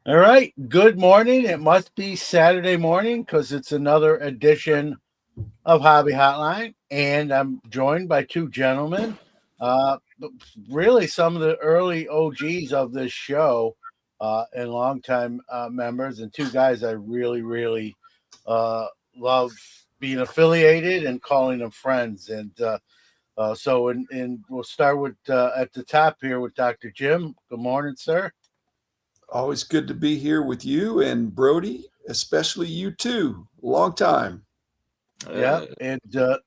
All right. Good morning. It must be Saturday morning because it's another edition of Hobby Hotline. And I'm joined by two gentlemen, uh, really some of the early OGs of this show and longtime members, and two guys I really uh, love being affiliated and calling them friends. And we'll start with at the top here with Dr. Jim. Good morning, sir. Always good to be here with you and Brody, especially you too. Long time. Yeah, Uh,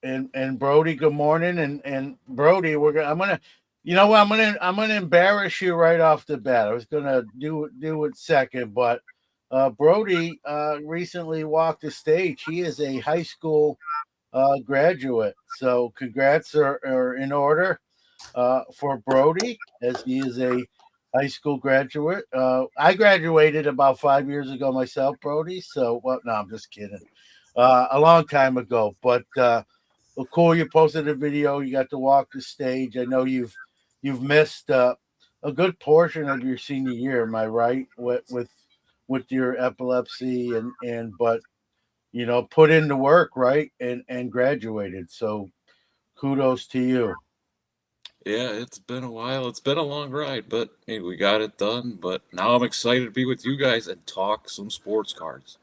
and Brody, good morning. And Brody, I'm gonna, you know what, I'm gonna embarrass you right off the bat. I was gonna do it second, but Brody recently walked the stage. He is a high school graduate, so congrats are in order for Brody as he is a high school graduate. I graduated about 5 years ago myself, Brody. So what? No, I'm just kidding. A long time ago, but well, cool. You posted a video. You got to walk the stage. I know you've missed a good portion of your senior year. Am I right? With your epilepsy and but put in the work, right? And graduated. So kudos to you. yeah, it's been a while. It's been a long ride, but hey, we got it done. But now I'm excited to be with you guys and talk some sports cards.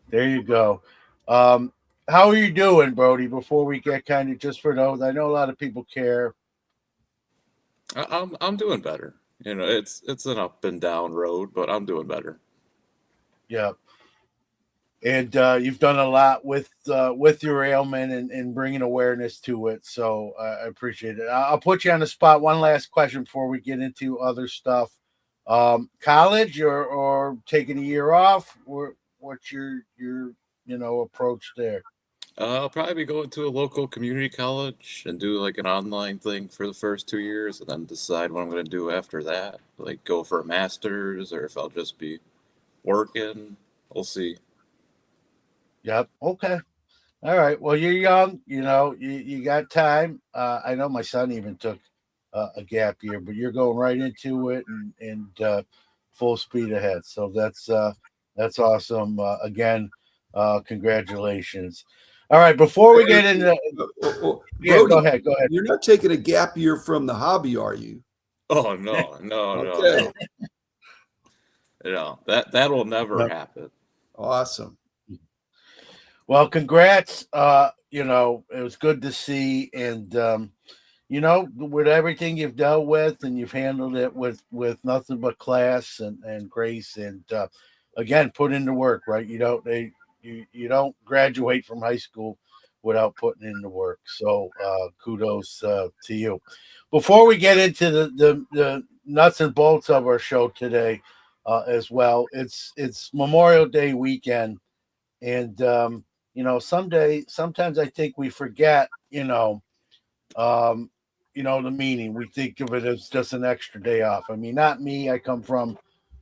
There you go. Um, how are you doing, Brody? Before we get kind of just for those, I know a lot of people care. I'm doing better. It's an up and down road, but I'm doing better. Yeah. And you've done a lot with your ailment and bringing awareness to it. So I appreciate it. I'll put you on the spot. One last question before we get into other stuff. College or taking a year off? What's your approach there? I'll probably be going to a local community college and do like an online thing for the first 2 years, and then decide what I'm going to do after that. Like go for a master's, or if I'll just be working. We'll see. Yep. Okay. All right. Well, you're young. You got time. I know my son even took a gap year, but you're going right into it and full speed ahead. So that's awesome. Again, congratulations. All right. Before we get into, yeah, go Brody, ahead. Go ahead. you're not taking a gap year from the hobby, are you? Oh no, no, no, Okay. no. That will never No. happen. Awesome. Well, congrats. It was good to see, and with everything you've dealt with, and you've handled it with nothing but class and grace, and again, put in the work. Right? You don't graduate from high school without putting in the work. So kudos to you. Before we get into the nuts and bolts of our show today, as well, it's Memorial Day weekend, and sometimes I think we forget, um, the meaning. We think of it as just an extra day off. I mean, not me. I come from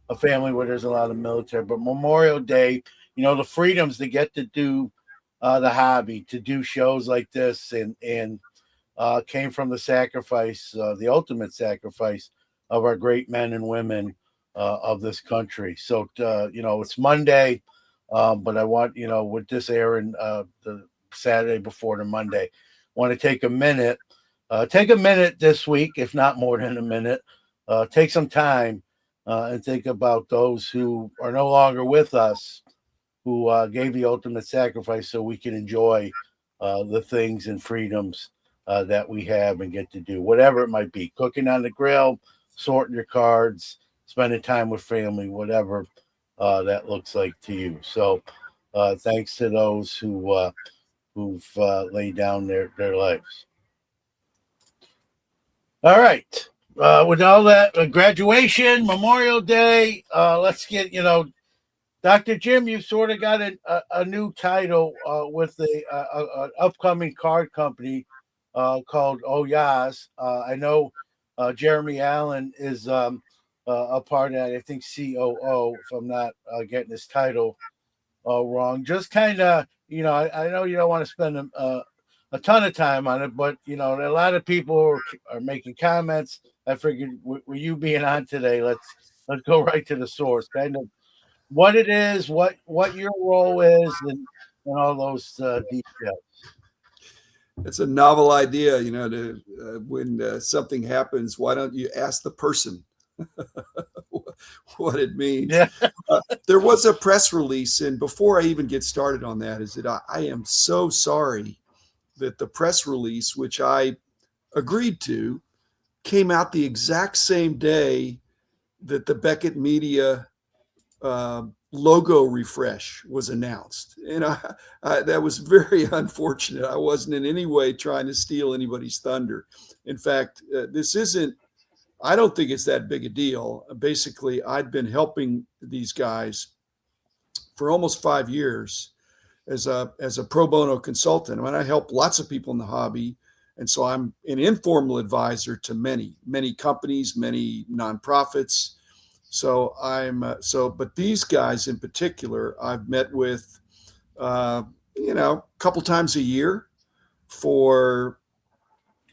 a family where there's a lot of military, but Memorial Day, the freedoms to get to do the hobby, to do shows like this, and came from the sacrifice, the ultimate sacrifice of our great men and women of this country. So, it's Monday, but I want, with this airing the Saturday before the Monday, want to take a minute this week, if not more than a minute, take some time and think about those who are no longer with us, who gave the ultimate sacrifice so we can enjoy the things and freedoms that we have and get to do, whatever it might be, cooking on the grill, sorting your cards, spending time with family, whatever that looks like to you. So thanks to those who've laid down their lives. All right. With all that graduation, Memorial Day, let's get, Dr. Jim, you sort of got a new title with an upcoming card company called Oh Yas. I know Jeremy Allen is a part of that. I think COO, if I'm not getting his title wrong. Just kind of, I know you don't want to spend a ton of time on it, but a lot of people are making comments. I figured with you being on today, let's go right to the source. Kind of what it is, what your role is, and all those details. It's a novel idea, to when something happens, why don't you ask the person what it means? Yeah. There was a press release, and before I even get started on that, is that I am so sorry that the press release, which I agreed to, came out the exact same day that the Beckett Media logo refresh was announced. And that was very unfortunate. I wasn't in any way trying to steal anybody's thunder. In fact, I don't think it's that big a deal. Basically, I'd been helping these guys for almost 5 years as a pro bono consultant. I mean, I help lots of people in the hobby. And so I'm an informal advisor to many companies, many nonprofits. So but these guys in particular, I've met with, a couple times a year for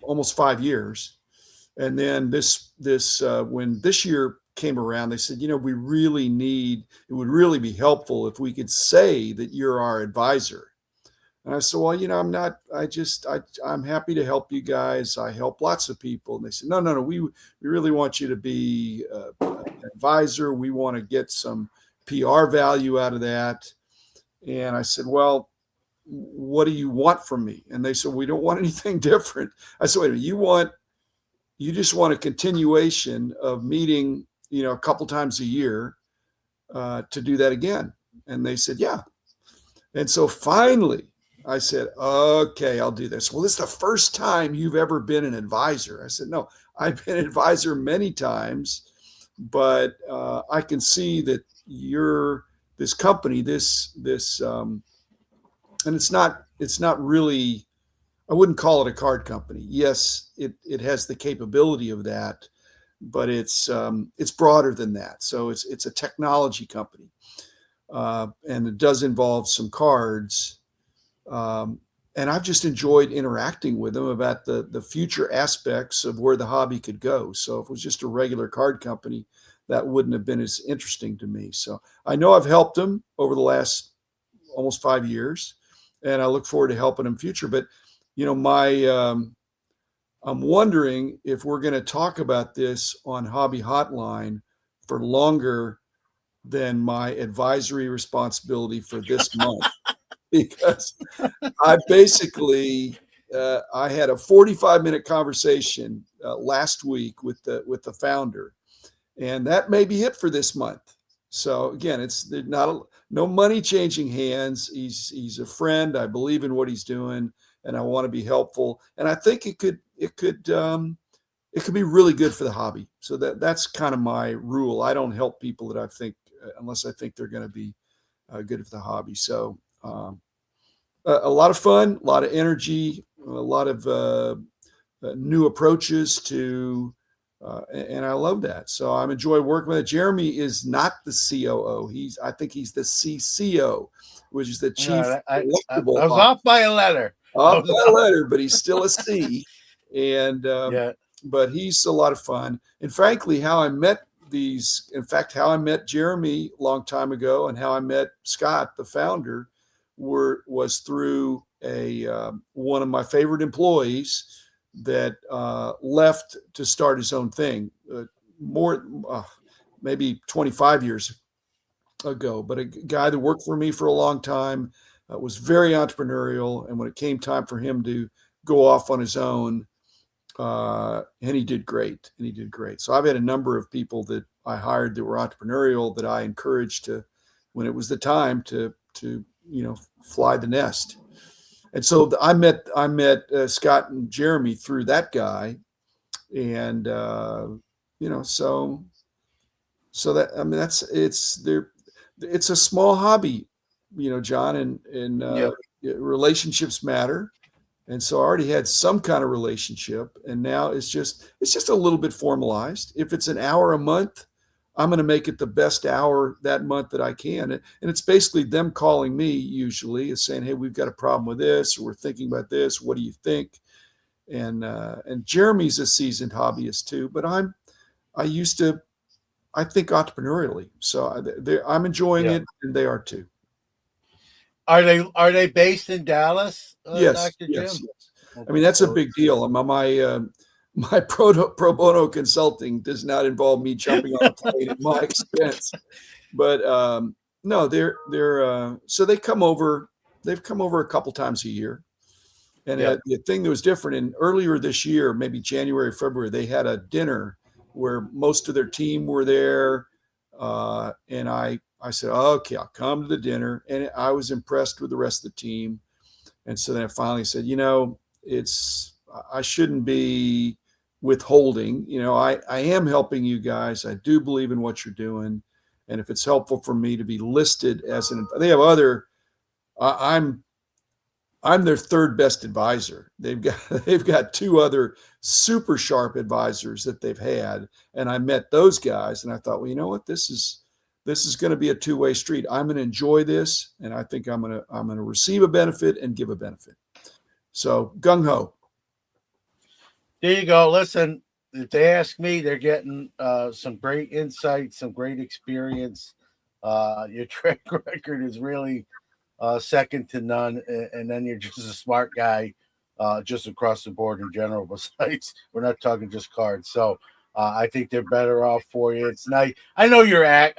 almost 5 years. And then when this year came around, they said, it would really be helpful if we could say that you're our advisor. And I said, well, I'm happy to help you guys. I help lots of people. And they said, no, we really want you to be an advisor. We want to get some PR value out of that. And I said, well, what do you want from me? And they said, we don't want anything different. I said, wait a minute, you just want a continuation of meeting, a couple times a year to do that again. And they said, yeah. And so finally, I said, okay, I'll do this. Well, this is the first time you've ever been an advisor. I said, no, I've been an advisor many times, but I can see that you're this company, and it's not really, I wouldn't call it a card company. Yes, it has the capability of that, but it's broader than that. So it's a technology company, and it does involve some cards. And I've just enjoyed interacting with them about the future aspects of where the hobby could go. So if it was just a regular card company, that wouldn't have been as interesting to me. So I know I've helped them over the last almost 5 years, and I look forward to helping them in future. But I'm wondering if we're going to talk about this on Hobby Hotline for longer than my advisory responsibility for this month. Because I basically I had a 45-minute conversation last week with the founder, and that may be it for this month. So again, it's no money changing hands. He's a friend. I believe in what he's doing, and I want to be helpful. And I think it could be really good for the hobby. So that's kind of my rule. I don't help people that I think unless I think they're going to be good for the hobby. So. A lot of fun, a lot of energy, a lot of new approaches to, and I love that. So I'm enjoying working with it. Jeremy is not the COO. I think he's the CCO, which is the chief. I was off by a letter. Off by a letter, but he's still a C. And but he's a lot of fun. And frankly, how I met Jeremy a long time ago, and how I met Scott, the founder, was through one of my favorite employees that left to start his own thing maybe 25 years ago, but a guy that worked for me for a long time, was very entrepreneurial. And when it came time for him to go off on his own, and he did great. So I've had a number of people that I hired that were entrepreneurial that I encouraged to, when it was the time to fly the nest. And so I met Scott and Jeremy through that guy. And, so that, I mean, it's a small hobby, John, and relationships matter. And so I already had some kind of relationship, and now it's just a little bit formalized. If it's an hour a month, I'm going to make it the best hour that month that I can. And it's basically them calling me usually and saying, hey, we've got a problem with this, or we're thinking about this. What do you think? And Jeremy's a seasoned hobbyist too, but I used to I think entrepreneurially. So I'm enjoying it, and they are too. Are they based in Dallas, Yes, Dr. yes, Jim? yes. I Okay, mean, that's a so big deal. My pro bono consulting does not involve me jumping on a plane at my expense. But no, they're so they come over. They've come over a couple times a year. And yeah, the thing that was different, in earlier this year, maybe January, February, they had a dinner where most of their team were there. And I said, okay, I'll come to the dinner. And I was impressed with the rest of the team. And so then I finally said, I shouldn't be withholding. I am helping you guys. I do believe in what you're doing. And if it's helpful for me to be listed as they have other, I'm their third best advisor. They've got two other super sharp advisors that they've had, and I met those guys, and I thought, well, you know what, this is going to be a two-way street. I'm going to enjoy this, and I think I'm going to receive a benefit and give a benefit. So gung ho. there you go. Listen, if they ask me, they're getting some great insight, some great experience. Your track record is really second to none, and then you're just a smart guy, just across the board in general. Besides, we're not talking just cards, so I think they're better off for you. It's nice. I know you're I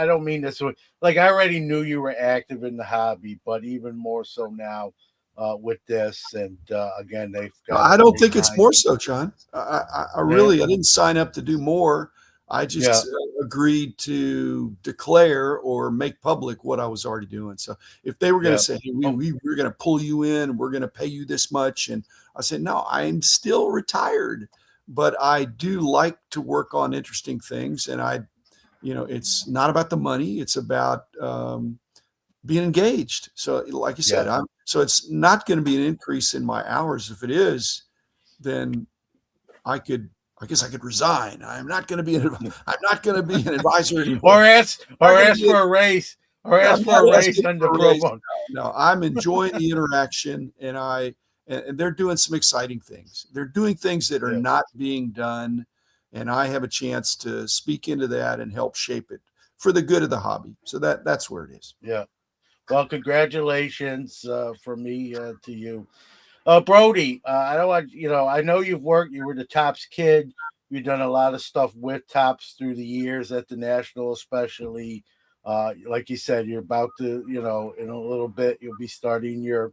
don't mean this like I already knew you were active in the hobby, but even more so now with this. And again, they've got a I don't great think it's mind. more so, John. I didn't sign up to do more. I just agreed to declare or make public what I was already doing. So if they were going to say, hey, we're going to pull you in, we're going to pay you this much. And I said, no, I'm still retired, but I do like to work on interesting things. And it's not about the money. It's about being engaged. So like you said, so it's not going to be an increase in my hours. If it is, then I guess I could resign. I'm not going to be an advisor anymore. or ask for a raise. Or ask for a raise on the pro bono. No, I'm enjoying the interaction, and they're doing some exciting things. They're doing things that are not being done, and I have a chance to speak into that and help shape it for the good of the hobby. So that's where it is. Yeah. Well, congratulations from me to you. Brody, I don't want I know you were the Tops kid. You've done a lot of stuff with Tops through the years at the National, especially. Like you said, you're about to, in a little bit, you'll be starting your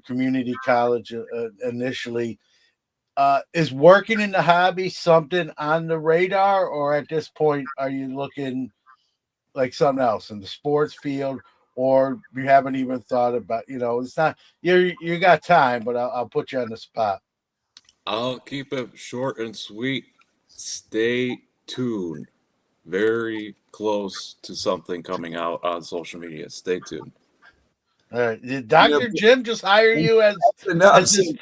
community college initially. Is working in the hobby something on the radar, or at this point, are you looking like something else in the sports field? Or you haven't even thought about, it's not you got time, but I'll put you on the spot. I'll keep it short and sweet. Stay tuned. Very close to something coming out on social media. Stay tuned. All right. Did Dr. Jim just hire you as this?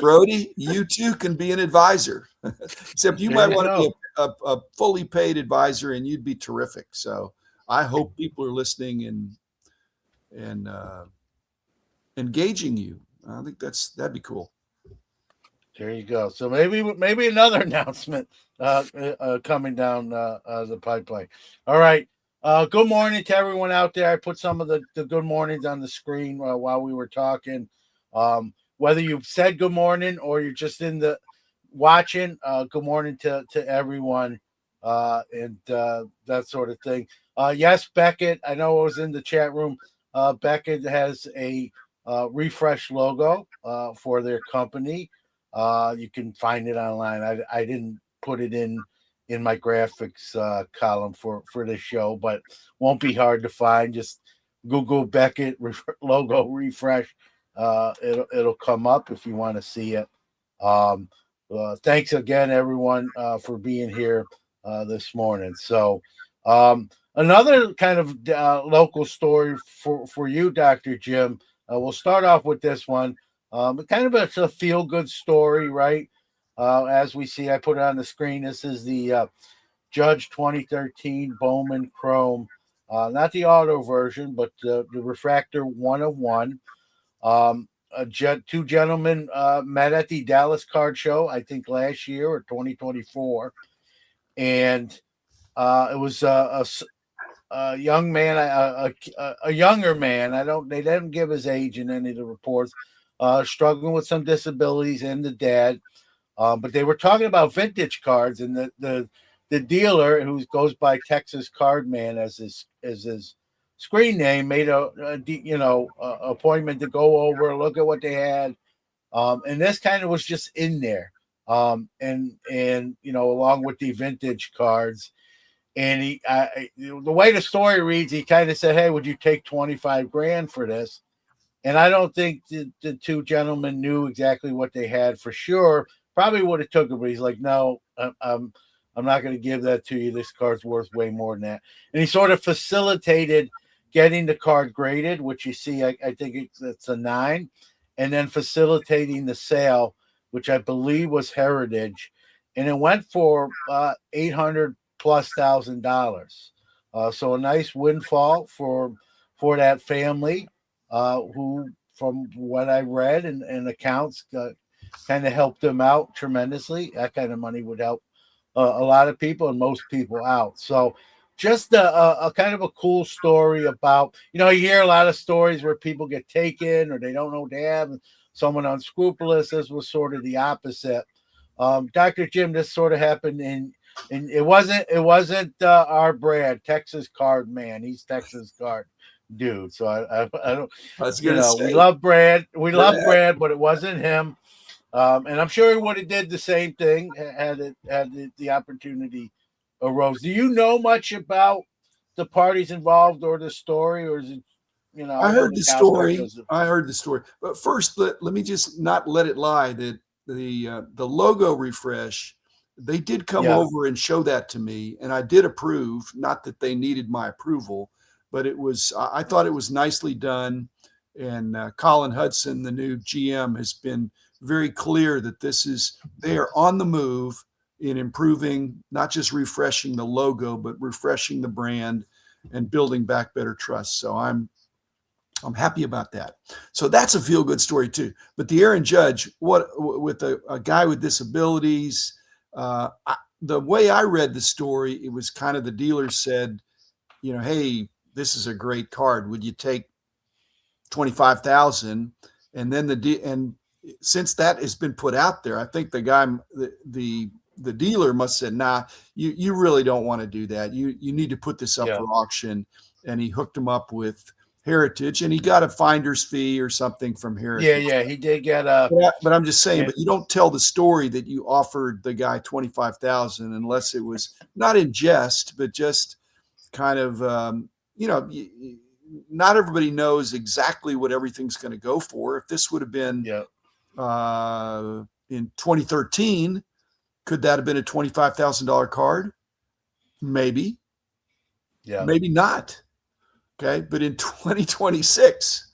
Brody, you too can be an advisor. Except you might want to be a fully paid advisor, and you'd be terrific. So I hope people are listening and engaging you. I think that'd be cool. There you go. So maybe another announcement coming down the pipeline. All right. Good morning to everyone out there. I put some of the good mornings on the screen while we were talking. Whether you've said good morning or you're just in the watching, good morning to everyone and that sort of thing. Yes, Beckett, I know it was in the chat room. Beckett has a refresh logo for their company. You can find it online. I didn't put it in my graphics column for this show, but won't be hard to find. Just Google Beckett logo refresh. It'll come up if you want to see it. Thanks again, everyone, for being here this morning. So another kind of local story for you, Dr. Jim. We'll start off with this one. Kind of a feel-good story, right? As we see, I put it on the screen. This is the Judge 2013 Bowman Chrome, not the auto version, but the refractor 101. Two gentlemen met at the Dallas Card Show, I think last year or 2024, and It was a young man, a younger man. They didn't give his age in any of the reports. Struggling with some disabilities and the dad. But they were talking about vintage cards, and the dealer, who goes by Texas Card Man as his screen name, made a appointment to go over, look at what they had, and this kind of was just in there, and along with the vintage cards. And the way the story reads, he kind of said, "Hey, would you take 25 grand for this?" And I don't think the two gentlemen knew exactly what they had for sure. Probably would have took it, but he's like, "No, I'm not going to give that to you. This card's worth way more than that." And he sort of facilitated getting the card graded, which you see, I think it's a 9, and then facilitating the sale, which I believe was Heritage, and it went for $800,000+. So a nice windfall for that family, who, from what I read and accounts, kind of helped them out tremendously. That kind of money would help a lot of people and most people out. So just a kind of a cool story about, you hear a lot of stories where people get taken or they don't know they have someone unscrupulous. This was sort of the opposite. Dr. Jim, this sort of happened and it wasn't our Brad, Texas Card Man. He's Texas Card dude. So I don't, we love Brad. We love Brad, but it wasn't him. And I'm sure he would have did the same thing had the opportunity arose. Do you know much about the parties involved or the story, or is it, I heard the story. I heard the story. But first, let me just not let it lie that the logo refresh, they did come over and show that to me, and I did approve. Not that they needed my approval, but I thought it was nicely done. And Colin Hudson, the new GM, has been very clear that they are on the move in improving, not just refreshing the logo, but refreshing the brand and building back better trust. So I'm happy about that. So that's a feel good story too. But the Aaron Judge, with a guy with disabilities, the way I read the story, it was kind of the dealer said, hey, this is a great card. Would you take 25,000? And then and since that has been put out there, I think the guy, the dealer must have said, nah, you really don't want to do that. You need to put this up for auction. And he hooked him up with Heritage, and he got a finder's fee or something from Heritage. Yeah, he did get but I'm just saying, but you don't tell the story that you offered the guy 25,000 unless it was not in jest, but just kind of, not everybody knows exactly what everything's going to go for. If this would have been in 2013, could that have been a $25,000 card? Maybe. Yeah. Maybe not. Okay. But in 2026,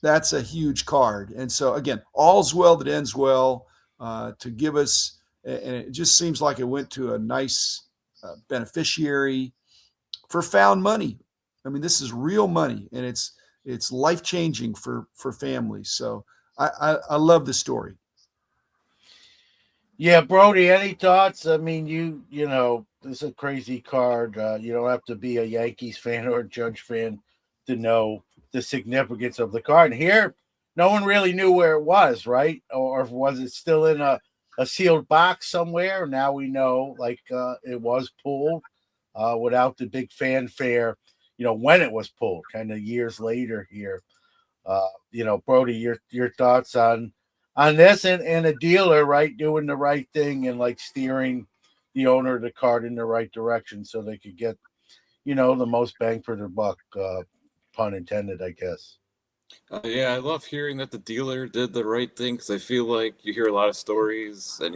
that's a huge card. And so again, all's well that ends well, to give us, and it just seems like it went to a nice beneficiary for found money. I mean, this is real money, and it's life-changing for families. So I love the story. Yeah, Brody, any thoughts? I mean, this is a crazy card. You don't have to be a Yankees fan or a Judge fan to know the significance of the card. And here, no one really knew where it was, right? Or was it still in a sealed box somewhere? Now we know, it was pulled without the big fanfare, when it was pulled, kind of years later here. Brody, your thoughts on this and a dealer, right, doing the right thing and steering the owner of the card in the right direction so they could get, the most bang for their buck, pun intended, I guess. Yeah, I love hearing that the dealer did the right thing, because I feel like you hear a lot of stories and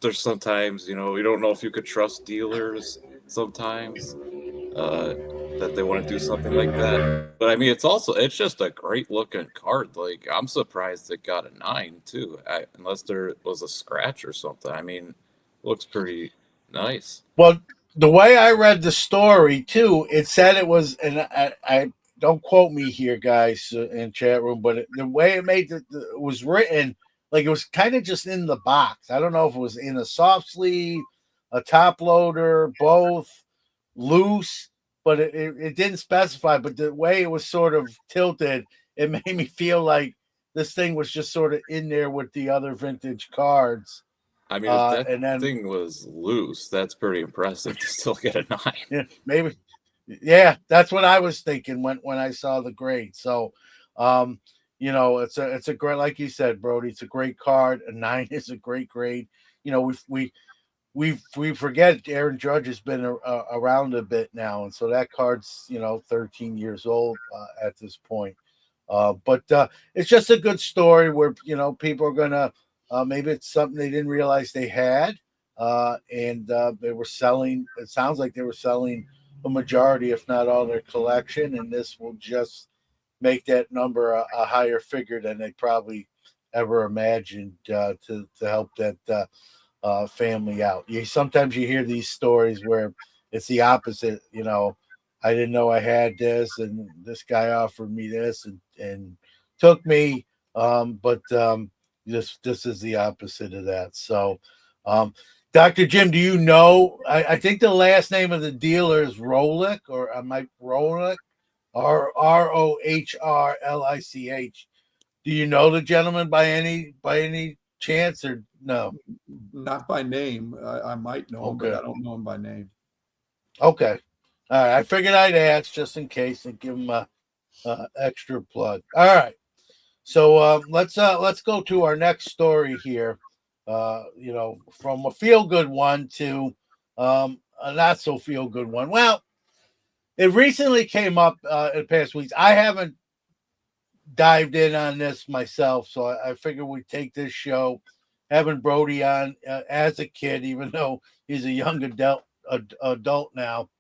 there's sometimes, you don't know if you could trust dealers sometimes, that they want to do something like that. But I mean, it's just a great looking card. I'm surprised it got a 9 too, unless there was a scratch or something. I mean, it looks pretty nice. Well, the way I read the story too, it said it was, and I don't quote me here, guys, in chat room, but the way it was written, it was kind of just in the box. I don't know if it was in a soft sleeve, a top loader, both. loose, but it didn't specify. But the way it was sort of tilted, it made me feel like this thing was just sort of in there with the other vintage cards. I mean, if that And then thing was loose, that's pretty impressive to still get a 9. yeah, maybe, yeah, that's what I was thinking when I saw the grade. So, it's a great, like you said, Brody, it's a great card. A 9 is a great grade. We forget Aaron Judge has been around a bit now, and so that card's 13 years old at this point. But it's just a good story where people are gonna maybe it's something they didn't realize they had, and they were selling. It sounds like they were selling a majority, if not all, their collection, and this will just make that number a higher figure than they probably ever imagined to help that family out. Sometimes you hear these stories where it's the opposite. I didn't know I had this, and this guy offered me this, and took me. But this is the opposite of that. So, Dr. Jim, do you know? I think the last name of the dealer is Rolich, or I might Rolich, Rohrlich. Do you know the gentleman by any chance, or no? Not by name. I might know him, but I don't know him by name. Okay. All right. I figured I'd ask just in case and give him a extra plug. All right. So let's go to our next story here. From a feel good one to a not so feel good one. Well, it recently came up in the past weeks. I haven't dived in on this myself, so I figured we'd take this show, having Brody on as a kid, even though he's a young adult now.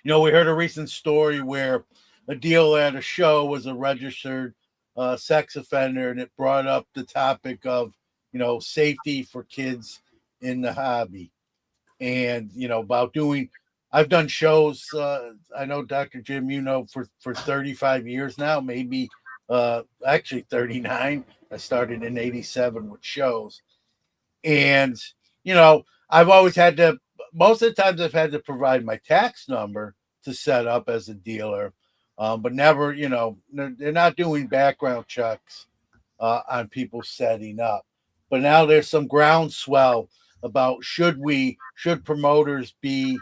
We heard a recent story where a dealer at a show was a registered sex offender, and it brought up the topic of safety for kids in the hobby, and about doing. I've done shows. I know, Dr. Jim, for 35 years now, maybe actually 39. I started in 87 with shows. And, I've always had to, most of the times I've had to provide my tax number to set up as a dealer. But never, they're not doing background checks on people setting up. But now there's some groundswell about should promoters be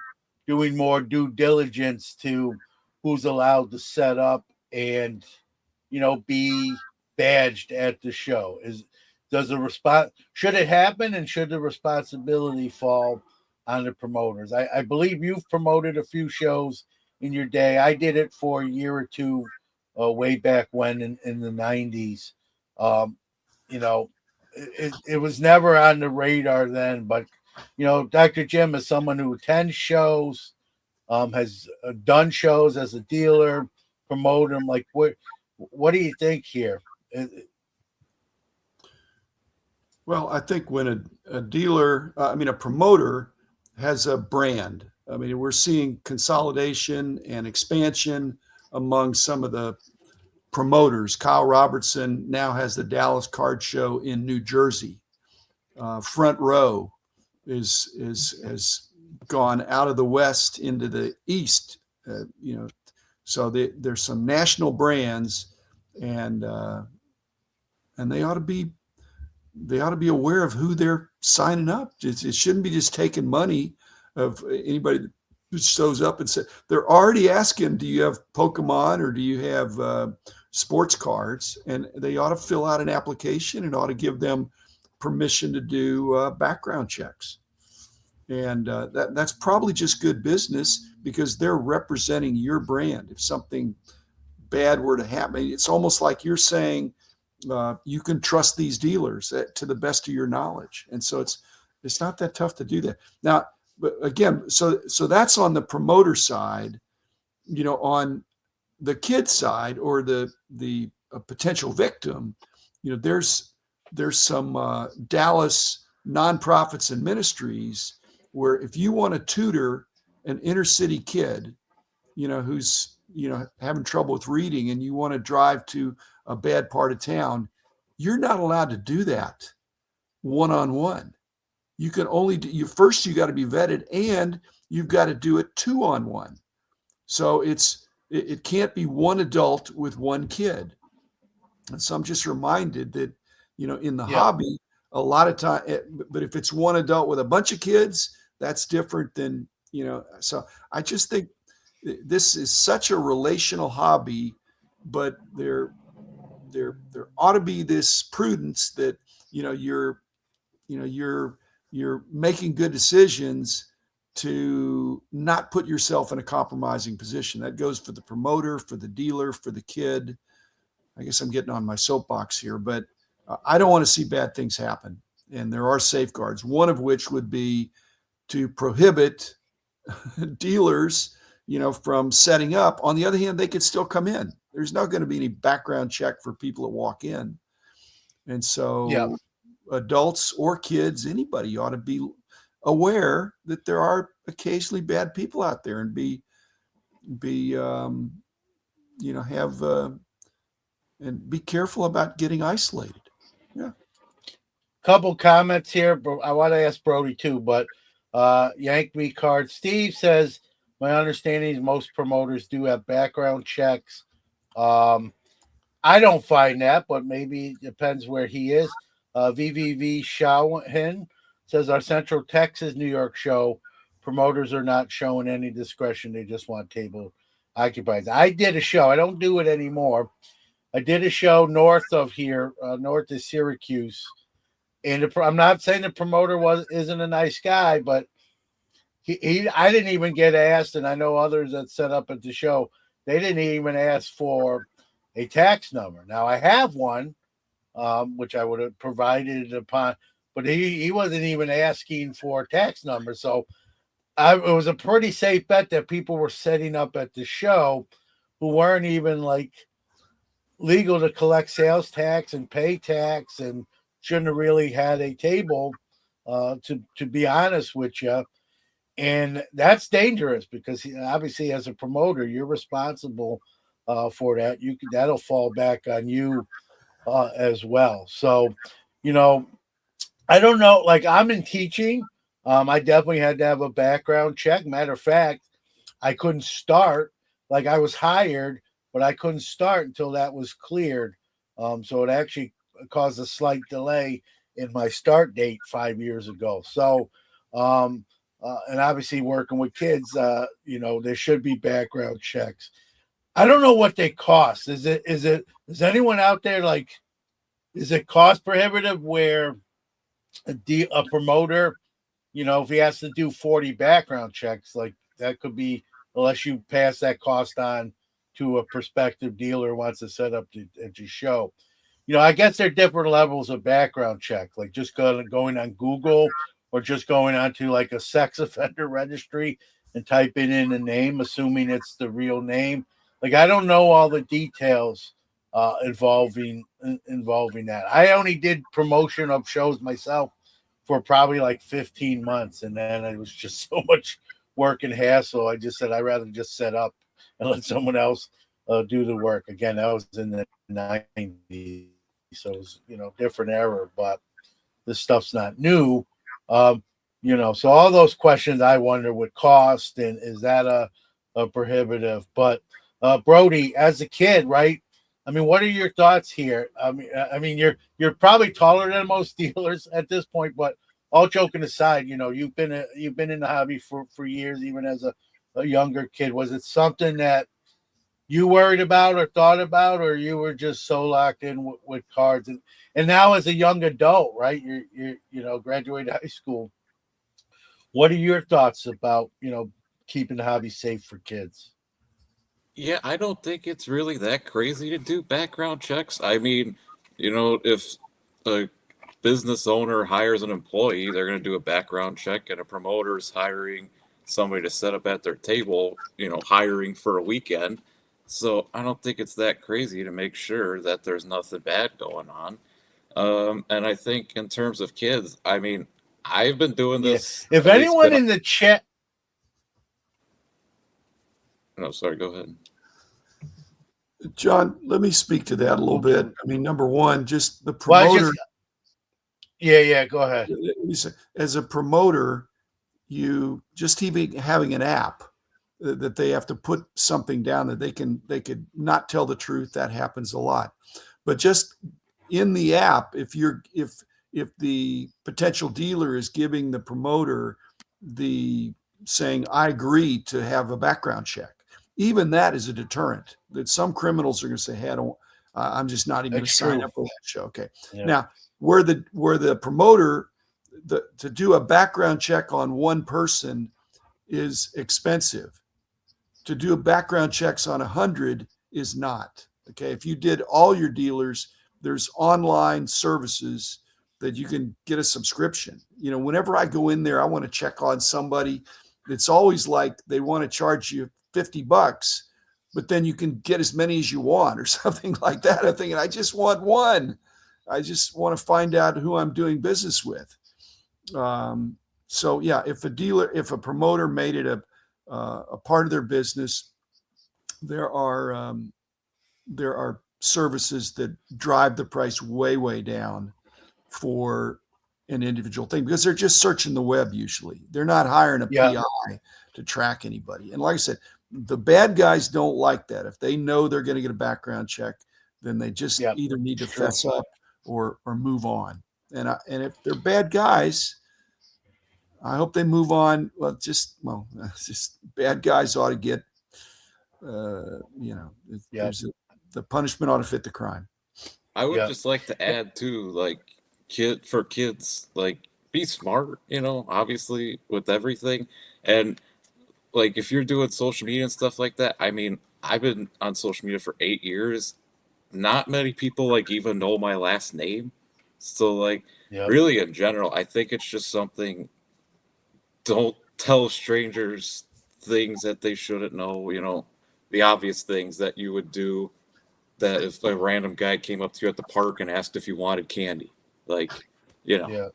doing more due diligence to who's allowed to set up and be badged at the show. Should it happen, and should the responsibility fall on the promoters? I believe you've promoted a few shows in your day. I did it for a year or two way back when in the 90s. It was never on the radar then, but Dr. Jim is someone who attends shows, has done shows as a dealer, promote them. Like, what do you think here? Well, I think when a dealer, a promoter has a brand. We're seeing consolidation and expansion among some of the promoters. Kyle Robertson now has the Dallas Card Show in New Jersey. Front Row has gone out of the West into the East. So there's some national brands, and they ought to be aware of who they're signing up. It shouldn't be just taking money of anybody who shows up and say they're already asking, do you have Pokemon or do you have sports cards? And they ought to fill out an application and ought to give them permission to do background checks. And that's probably just good business because they're representing your brand. If something bad were to happen, it's almost like you're saying you can trust these dealers to the best of your knowledge. And so it's not that tough to do that. Now, but again, so that's on the promoter side. On the kid side or the potential victim, there's some Dallas nonprofits and ministries where if you want to tutor an inner city kid, who's having trouble with reading, and you want to drive to a bad part of town, you're not allowed to do that one-on-one. you can only do you first. You got to be vetted, and you've got to do it 2-on-1. So it can't be one adult with one kid. And so I'm just reminded that, in the hobby, a lot of time, but if it's one adult with a bunch of kids, that's different than, so I just think this is such a relational hobby, but there ought to be this prudence that, you're making good decisions to not put yourself in a compromising position. That goes for the promoter, for the dealer, for the kid. I guess I'm getting on my soapbox here, but I don't want to see bad things happen. And there are safeguards, one of which would be to prohibit dealers, from setting up. On the other hand, they could still come in. There's not going to be any background check for people that walk in. And so adults or kids, anybody ought to be aware that there are occasionally bad people out there, and and be careful about getting isolated. Yeah. Couple comments here, but I want to ask Brody too, but Yank Me Card. Steve says, my understanding is most promoters do have background checks. I don't find that, but maybe it depends where he is. VVV Shaohin says, our Central Texas, New York show, promoters are not showing any discretion. They just want table occupied. I did a show. I don't do it anymore. I did a show north of here, north of Syracuse. And I'm not saying the promoter isn't a nice guy, but I didn't even get asked, and I know others that set up at the show, they didn't even ask for a tax number. Now I have one, which I would have provided upon, but he wasn't even asking for a tax number. So it was a pretty safe bet that people were setting up at the show who weren't even like legal to collect sales tax and pay tax, and shouldn't have really had a table, to be honest with you. And that's dangerous because obviously as a promoter, you're responsible for that. That'll fall back on you as well. So, I don't know. Like, I'm in teaching. I definitely had to have a background check. Matter of fact, I couldn't start. Like, I was hired, but I couldn't start until that was cleared. So it actually caused a slight delay in my start date 5 years ago. So, and obviously working with kids, there should be background checks. I don't know what they cost. Is anyone out there like, is it cost prohibitive where a promoter, if he has to do 40 background checks, like that could be, unless you pass that cost on to a prospective dealer who wants to set up at your show. I guess there are different levels of background check, like just going on Google or just going onto like a sex offender registry and typing in a name, assuming it's the real name. Like, I don't know all the details involving that. I only did promotion of shows myself for probably like 15 months. And then it was just so much work and hassle. I just said, I'd rather just set up and let someone else do the work. Again, that was in the 90s. So it was, different era, but this stuff's not new. So all those questions I wonder would cost, and is that a prohibitive? But Brody, as a kid, right? I mean, what are your thoughts here? I mean, you're probably taller than most dealers at this point, but all joking aside, you've been in the hobby for years, even as a younger kid. Was it something that you worried about or thought about, or you were just so locked in with cards? And now as a young adult, right? You're graduated high school. What are your thoughts about, keeping the hobby safe for kids? Yeah, I don't think it's really that crazy to do background checks. I mean, if a business owner hires an employee, they're going to do a background check, and a promoter's hiring somebody to set up at their table, hiring for a weekend. So I don't think it's that crazy to make sure that there's nothing bad going on. And I think in terms of kids, I mean, I've been doing this. If anyone in the chat, no, sorry, go ahead. John, let me speak to that a little bit. I mean, number one, just the promoter. Yeah. Go ahead. As a promoter, you just even having an app that they have to put something down that they could not tell the truth. That happens a lot. But just in the app, if the potential dealer is giving the promoter the saying, I agree to have a background check, even that is a deterrent that some criminals are going to say, hey, I'm just not even going to sign up for that show. Okay. Yeah. Now, where the promoter, to do a background check on one person is expensive. To do a background checks on 100 is not. Okay. If you did all your dealers, there's online services that you can get a subscription. Whenever I go in there, I want to check on somebody. It's always like they want to charge you $50, but then you can get as many as you want or something like that. I'm thinking, I just want one. I just want to find out who I'm doing business with. So yeah, if a promoter made it a part of their business, there are services that drive the price way down for an individual thing because they're just searching the web. Usually they're not hiring a PI to track anybody. And like I said, the bad guys don't like that. If they know they're going to get a background check, then they just either need to fess up or move on. And if they're bad guys, I hope they move on. Just bad guys ought to get, the punishment ought to fit the crime. I would just like to add too, like kids, like be smart, obviously with everything. And like if you're doing social media and stuff like that, I mean, I've been on social media for 8 years. Not many people like even know my last name. So like really in general, I think it's just something. Don't tell strangers things that they shouldn't know, the obvious things that you would do that if a random guy came up to you at the park and asked if you wanted candy. Like, Yeah,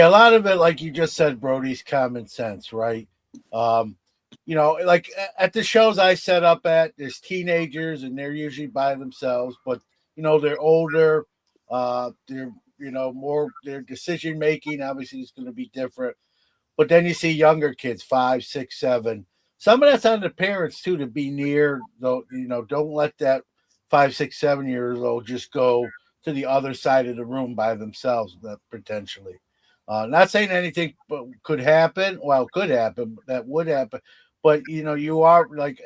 a lot of it, like you just said, Brody's common sense, right? Like at the shows I set up at, there's teenagers and they're usually by themselves, but they're older, they're more their decision making obviously is going to be different. But then you see younger kids, 5, 6, 7. Some of that's on the parents too to be near. Though don't let that 5, 6, 7 years old just go to the other side of the room by themselves. That potentially, not saying anything, but could happen. Well, could happen. That would happen. But you are like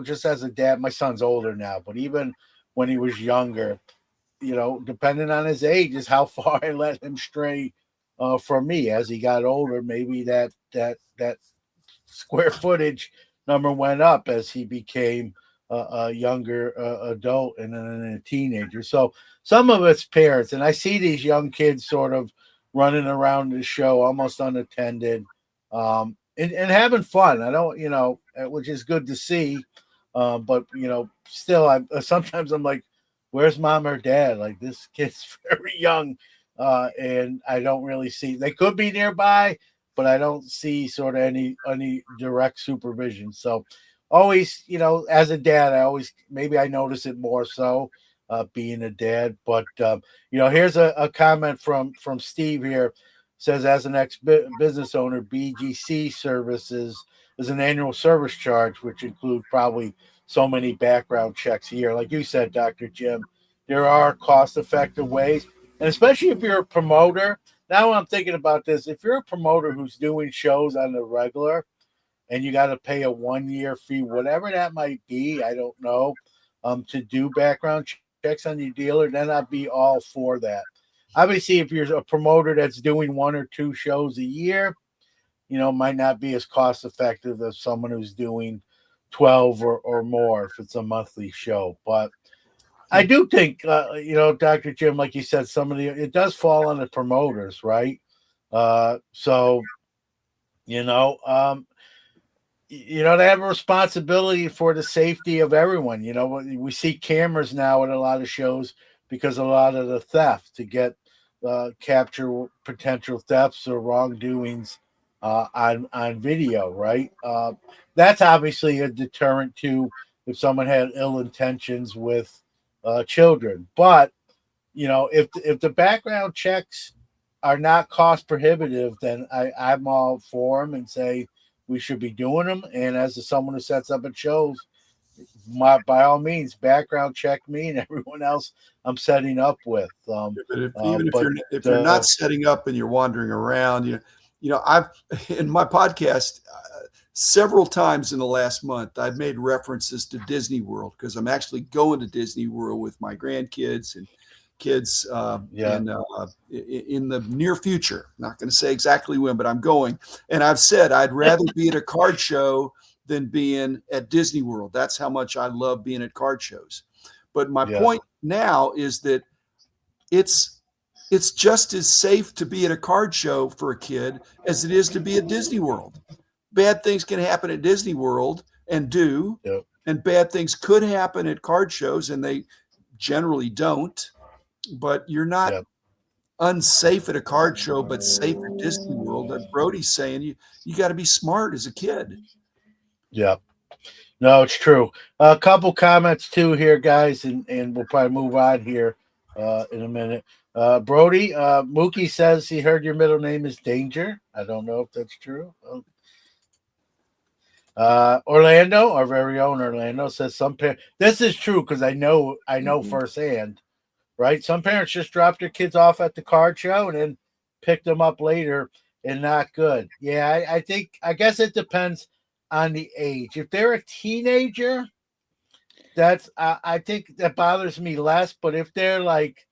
just as a dad. My son's older now, but even when he was younger, depending on his age, is how far I let him stray from me. As he got older, maybe that square footage number went up as he became a younger adult and then a teenager. So some of it's parents, and I see these young kids sort of running around the show almost unattended, and having fun. I don't, which is good to see. But still, sometimes I'm like, where's mom or dad? Like this kid's very young. And I don't really see. They could be nearby, but I don't see sort of any direct supervision. So always, as a dad, maybe I notice it more so being a dad. But here's a comment from Steve here. Says as an business owner, BGC services is an annual service charge, which include probably so many background checks a year. Like you said, Dr. Jim, there are cost-effective ways. And especially if you're a promoter, now I'm thinking about this. If you're a promoter who's doing shows on the regular and you got to pay a 1-year fee, whatever that might be, I don't know, to do background checks on your dealer, then I'd be all for that. Obviously, if you're a promoter that's doing 1 or 2 shows a year, might not be as cost effective as someone who's doing 12 or more if it's a monthly show. But I do think, Dr. Jim, like you said, it does fall on the promoters, right? So, they have a responsibility for the safety of everyone. We see cameras now at a lot of shows because a lot of the theft to get capture potential thefts or wrongdoings on video, right? That's obviously a deterrent too if someone had ill intentions with children. But if the background checks are not cost prohibitive, then I'm all for them and say we should be doing them. And as someone who sets up at shows, by all means, background check me and everyone else I'm setting up with. Even if But you're not setting up and you're wandering around, I've in my podcast several times in the last month I've made references to Disney World because I'm actually going to Disney World with my grandkids and kids in the near future. Not going to say exactly when, but I'm going. And I've said I'd rather be at a card show than being at Disney World. That's how much I love being at card shows. But my point now is that it's just as safe to be at a card show for a kid as it is to be at Disney World. Bad things can happen at Disney World and do, and bad things could happen at card shows, and they generally don't. But you're not unsafe at a card show, but safe at Disney World. Brody's saying you got to be smart as a kid. Yeah. No, it's true. A couple comments too here, guys, and we'll probably move on here in a minute. Brody, Mookie says he heard your middle name is Danger. I don't know if that's true. Orlando, our very own Orlando, says some parents. This is true because I know firsthand. Right, some parents just drop their kids off at the card show and then pick them up later, and not good. Yeah, I guess it depends on the age. If they're a teenager, that's I think that bothers me less. But if they're like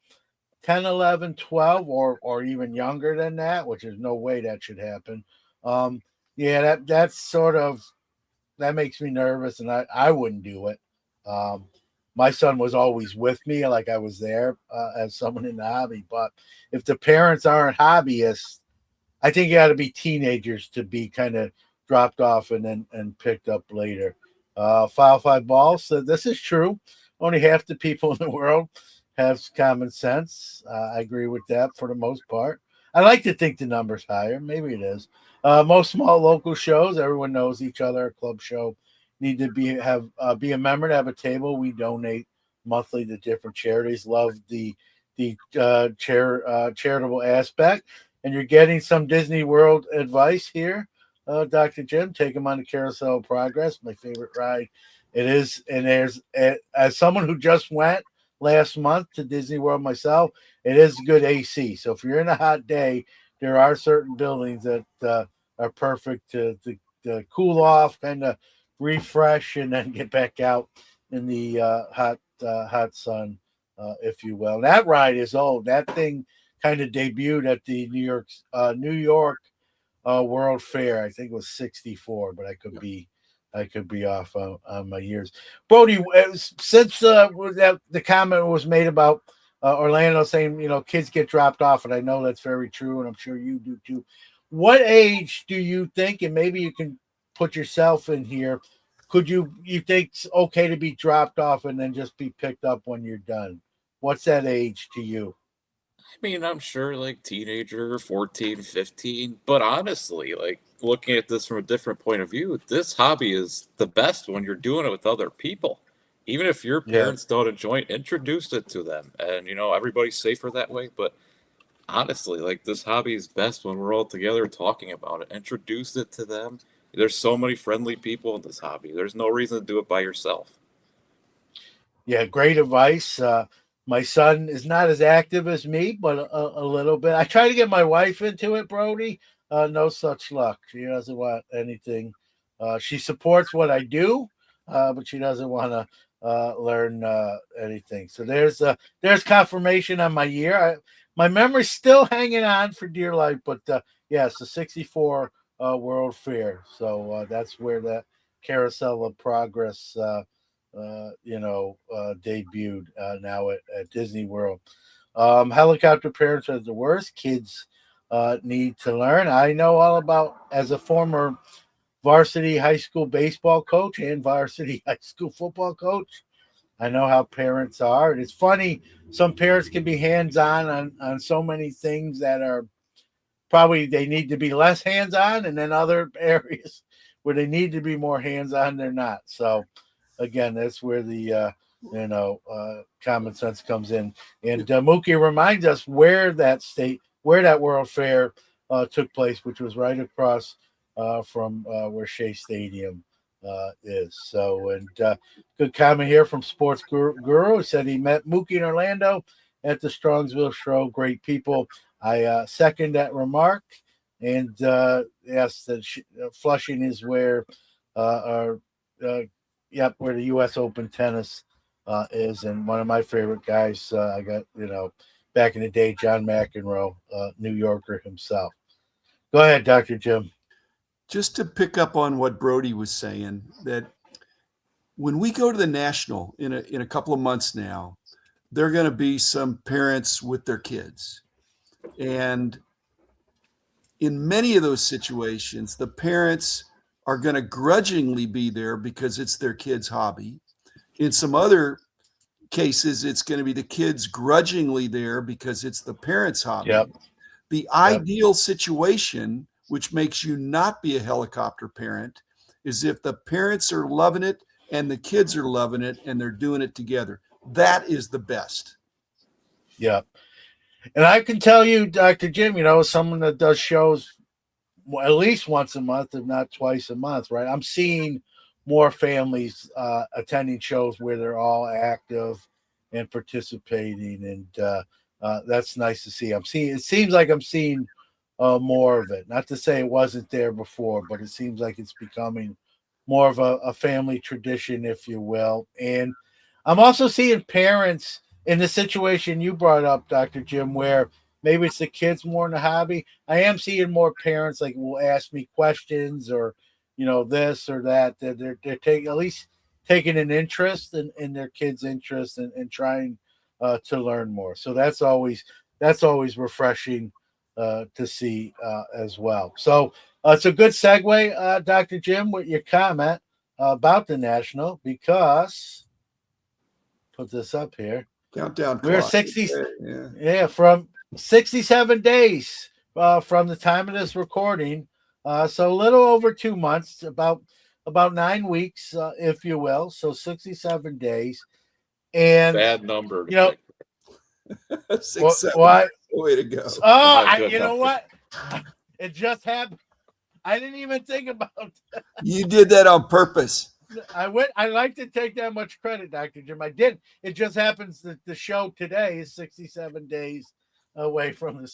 10, 11, 12, or even younger than that, which is no way that should happen. That's sort of, that makes me nervous, and I wouldn't do it. My son was always with me, like I was there as someone in the hobby. But if the parents aren't hobbyists, I think you got to be teenagers to be kind of dropped off and picked up later. File 5 Balls said this is true. Only half the people in the world have common sense. I agree with that for the most part. I like to think the number's higher. Maybe it is. Most small local shows, everyone knows each other. A club show need to be a member to have a table. We donate monthly to different charities. Love the charitable aspect, and you're getting some Disney World advice here, Dr. Jim. Take them on the Carousel of Progress, my favorite ride. It is, and as someone who just went last month to Disney World myself, it is good AC. So if you're in a hot day, there are certain buildings that are perfect to cool off, kind of refresh, and then get back out in the hot sun, if you will. That ride is old. That thing kind of debuted at the New York World Fair. I think it was 64, but I could be off on my years. Brody, since the comment was made about Orlando saying, kids get dropped off, and I know that's very true, and I'm sure you do too. What age do you think, and maybe you can put yourself in here, you think it's okay to be dropped off and then just be picked up when you're done? What's that age to you? I mean, I'm sure like teenager, 14, 15, but honestly, like looking at this from a different point of view, this hobby is the best when you're doing it with other people. Even if your parents don't enjoy it, introduce it to them. And, everybody's safer that way. But honestly, like this hobby is best when we're all together talking about it. Introduce it to them. There's so many friendly people in this hobby. There's no reason to do it by yourself. Yeah, great advice. My son is not as active as me, but a little bit. I try to get my wife into it, Brody. No such luck. She doesn't want anything. She supports what I do, but she doesn't want to learn anything. So there's confirmation on my year. My memory's still hanging on for dear life, but it's the 64 World Fair. So that's where that Carousel of Progress debuted now at Disney World. Helicopter parents are the worst. Kids need to learn. I know all about, as a former varsity high school baseball coach and varsity high school football coach, I know how parents are. And it's funny, some parents can be hands-on on so many things that are probably they need to be less hands-on, and then other areas where they need to be more hands-on, they're not. So again, that's where the common sense comes in. And Mookie reminds us where that World Fair took place, which was right across from where Shea Stadium is. So, and good comment here from Sports Guru. He said he met Mookie in Orlando at the Strongsville show. Great people. I second that remark. And yes, Flushing is where where the U.S. Open tennis is, and one of my favorite guys. I got back in the day, John McEnroe, New Yorker himself. Go ahead, Dr. Jim. Just to pick up on what Brody was saying, that when we go to the National in a couple of months now, there are going to be some parents with their kids. And in many of those situations, the parents are going to grudgingly be there because it's their kid's hobby. In some other cases, it's going to be the kids grudgingly there because it's the parents' hobby. Yep. The ideal situation, which makes you not be a helicopter parent, is if the parents are loving it and the kids are loving it and they're doing it together. That is the best. Yeah. And I can tell you, Dr. Jim, someone that does shows at least once a month, if not twice a month, right? I'm seeing more families attending shows where they're all active and participating, and that's nice to see. It seems like I'm seeing more of it. Not to say it wasn't there before, but it seems like it's becoming more of a family tradition, if you will. And I'm also seeing parents in the situation you brought up, Dr. Jim, where maybe it's the kids more in the hobby. I am seeing more parents will ask me questions or, this or that. They're at least taking an interest in their kids' interest and trying to learn more. So that's always refreshing to see as well. So it's a good segue, Dr. Jim, with your comment about the National, because put this up here. Countdown. We're 60. Yeah, from 67 days from the time of this recording. So a little over 2 months, about 9 weeks, if you will. So 67 days. And bad number. 6, 7. Way to go. Oh, you know what? It just happened. I didn't even think about that. You did that on purpose. I like to take that much credit, Dr. Jim. I did. It just happens that the show today is 67 days away from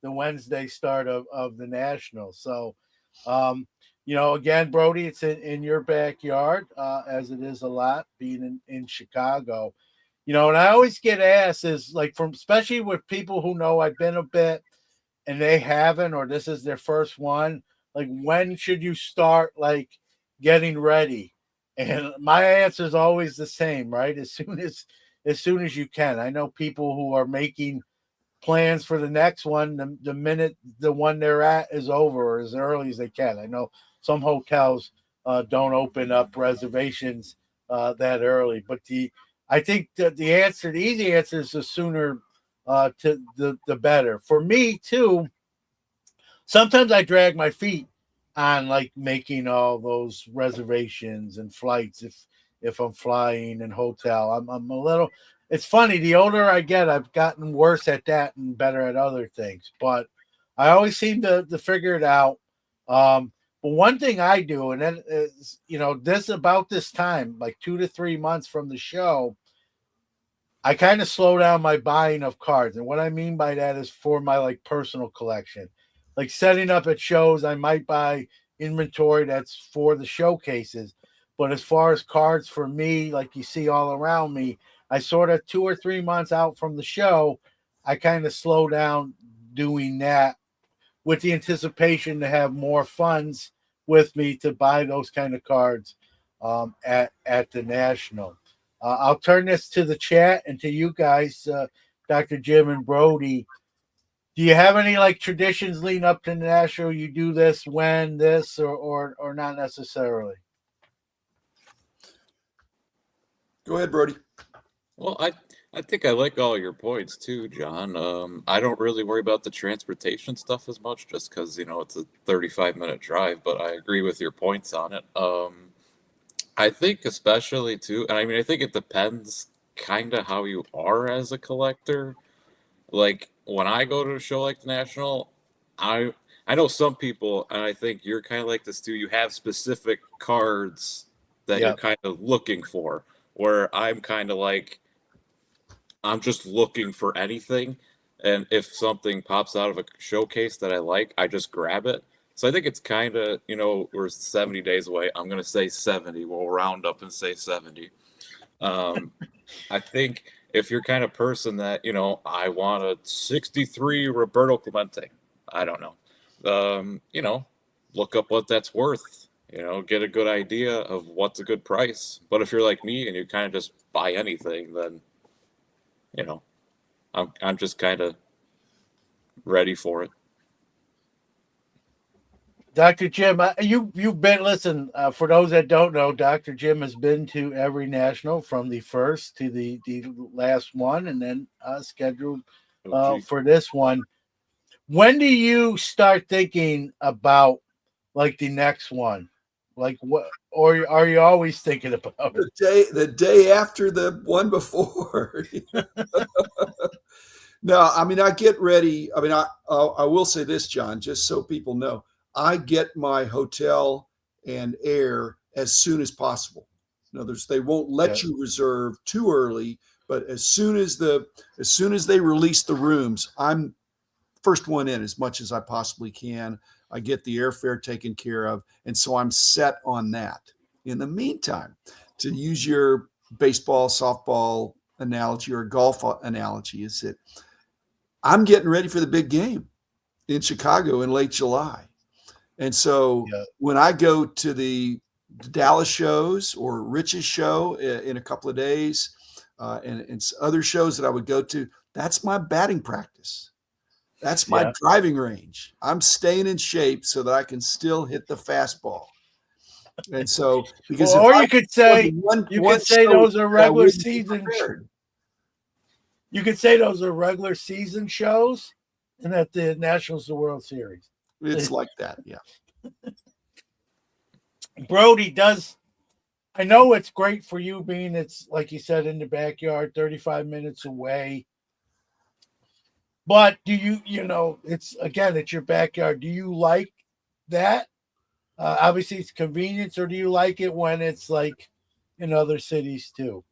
the Wednesday start of the National. So, again, Brody, it's in your backyard, as it is a lot being in Chicago. And I always get asked is especially with people who know I've been a bit and they haven't, or this is their first one, when should you start getting ready? And my answer is always the same, right? As soon as you can. I know people who are making plans for the next one the minute the one they're at is over, or as early as they can. I know some hotels don't open up reservations that early, but I think that the easy answer is the sooner to the better. For me too, sometimes I drag my feet on making all those reservations and flights if I'm flying and hotel. I'm a little. It's funny. The older I get, I've gotten worse at that and better at other things. But I always seem to figure it out. But one thing I do, and then is about this time, 2 to 3 months from the show, I kind of slow down my buying of cards. And what I mean by that is for my personal collection. Setting up at shows, I might buy inventory that's for the showcases. But as far as cards for me, like you see all around me, I sort of 2 or 3 months out from the show, I kind of slow down doing that with the anticipation to have more funds with me to buy those kind of cards at the National. I'll turn this to the chat and to you guys, Dr. Jim and Brody. Do you have any traditions leading up to the National? You do this when this or not necessarily? Go ahead, Brody. Well, I think I like all your points too, John. I don't really worry about the transportation stuff as much just because, it's a 35-minute drive, but I agree with your points on it. I think especially too, and I think it depends kind of how you are as a collector. Like when I go to a show like the National, I know some people, and I think you're kind of like this too. You have specific cards that you're Yeah. kind of looking for, where I'm kind of like, I'm just looking for anything. And if something pops out of a showcase that I like, I just grab it. So I think it's kind of, we're 70 days away. I'm going to say 70. We'll round up and say 70. Um, I think if you're kind of person that, I want a 63 Roberto Clemente, I don't know. Look up what that's worth, get a good idea of what's a good price. But if you're like me and you kind of just buy anything, then, I'm just kind of ready for it. Dr. Jim, you've been, listen, for those that don't know, Dr. Jim has been to every national from the first to the last one, and then scheduled for this one. When do you start thinking about like the next one? Like what, or are you always thinking about it? The day after the one before. No, I mean, I get ready. I mean, I will say this, John, just so people know, I get my hotel and air as soon as possible. In other words, they won't let you reserve too early, but as soon as they release the rooms, I'm first one in as much as I possibly can. I get the airfare taken care of, and so I'm set on that. In the meantime, to use your baseball, softball analogy or golf analogy, is that I'm getting ready for the big game in Chicago in late July. And so when I go to the Dallas shows or Rich's show in a couple of days and other shows that I would go to, that's my batting practice. That's my driving range. I'm staying in shape so that I can still hit the fastball. And so, because you could say those are regular season. You could say those are regular season shows, and that the Nationals, the World Series. It's like that, yeah. Brody does. I know it's great for you being, it's like you said, in the backyard, 35 minutes away. But do you, it's your backyard. Do you like that? Obviously, it's convenience, or do you like it when it's like in other cities too?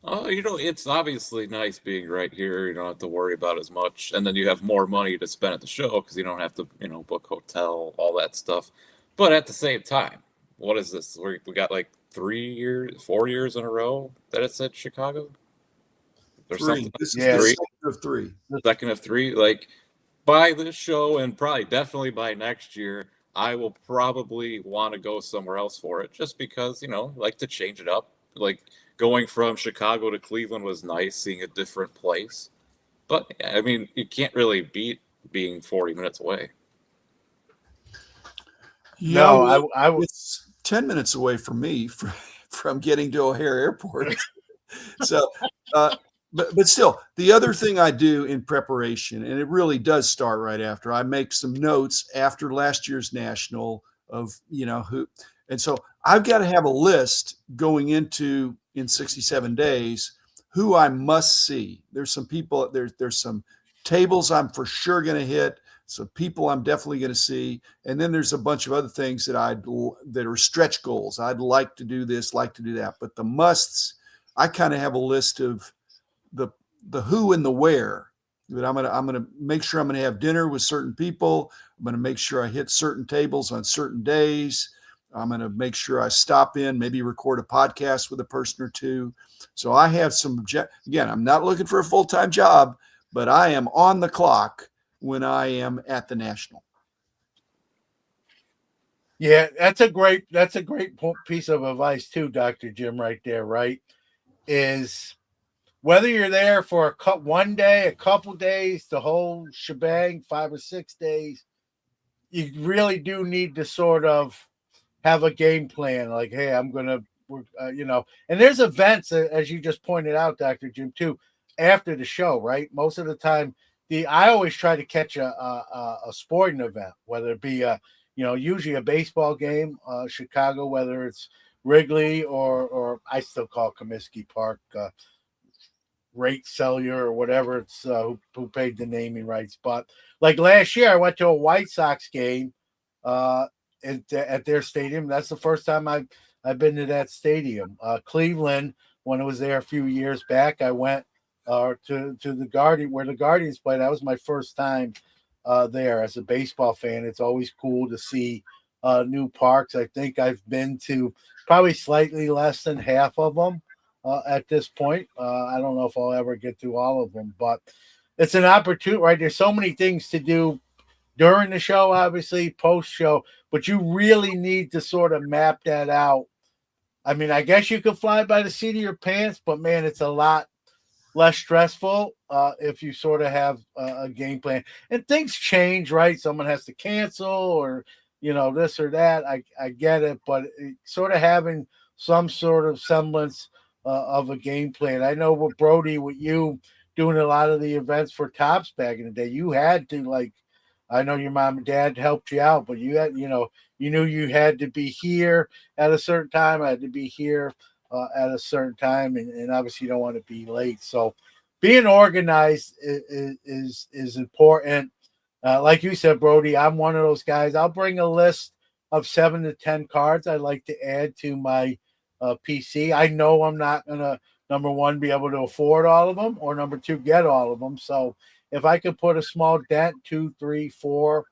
It's obviously nice being right here. You don't have to worry about as much. And then you have more money to spend at the show because you don't have to, book hotel, all that stuff. But at the same time, what is this? We got like 4 years in a row that it's at Chicago? There's something. This is the second of three. The second of three. Like, by this show and definitely by next year, I will probably want to go somewhere else for it just because, like to change it up. Like, going from Chicago to Cleveland was nice, seeing a different place. But, I mean, you can't really beat being 40 minutes away. Yeah, no, it's 10 minutes away from me from getting to O'Hare Airport. So, but still, the other thing I do in preparation, and it really does start right after, I make some notes after last year's National of, who. And so I've got to have a list going into in 67 days who I must see. There's some people, there's some tables I'm for sure going to hit, some people I'm definitely going to see, and then there's a bunch of other things that are stretch goals. I'd like to do this, like to do that, but the musts, I kind of have a list of the who and the where. But I'm gonna make sure I'm gonna have dinner with certain people. I'm gonna make sure I hit certain tables on certain days. I'm going to make sure I stop in, maybe record a podcast with a person or two. So I have again, I'm not looking for a full-time job, but I am on the clock when I am at the National. Yeah, that's a great piece of advice too, Dr. Jim, right there, right? Is whether you're there for one day, a couple days, the whole shebang, 5 or 6 days, you really do need to sort of have a game plan. Like, hey, I'm going to, and there's events, as you just pointed out, Dr. Jim, too, after the show, right? Most of the time, I always try to catch a sporting event, whether it be usually a baseball game, Chicago, whether it's Wrigley or I still call Comiskey Park Rate Cellular or whatever it's who paid the naming rights. But like last year, I went to a White Sox game at their stadium. That's the first time I've been to that stadium. Cleveland, when it was there a few years back, I went to the Guardian where the Guardians played. That was my first time there as a baseball fan. It's always cool to see new parks. I think I've been to probably slightly less than half of them at this point. I don't know if I'll ever get to all of them, but it's an opportunity, right? There's so many things to do during the show, obviously, post show, but you really need to sort of map that out. I mean, I guess you could fly by the seat of your pants, but man, it's a lot less stressful if you sort of have a game plan. And things change, right? Someone has to cancel or, this or that. I get it, but sort of having some sort of semblance of a game plan. I know with Brody, with you doing a lot of the events for Tops back in the day, you had to I know your mom and dad helped you out, but you had, you knew you had to be here at a certain time. I had to be here at a certain time, and obviously you don't want to be late. So being organized is important. Like you said, Brody, I'm one of those guys. I'll bring a list of 7 to 10 cards I'd like to add to my PC. I know I'm not going to, number one, be able to afford all of them, or number two, get all of them. So if I could put a small dent, 2, 3, 4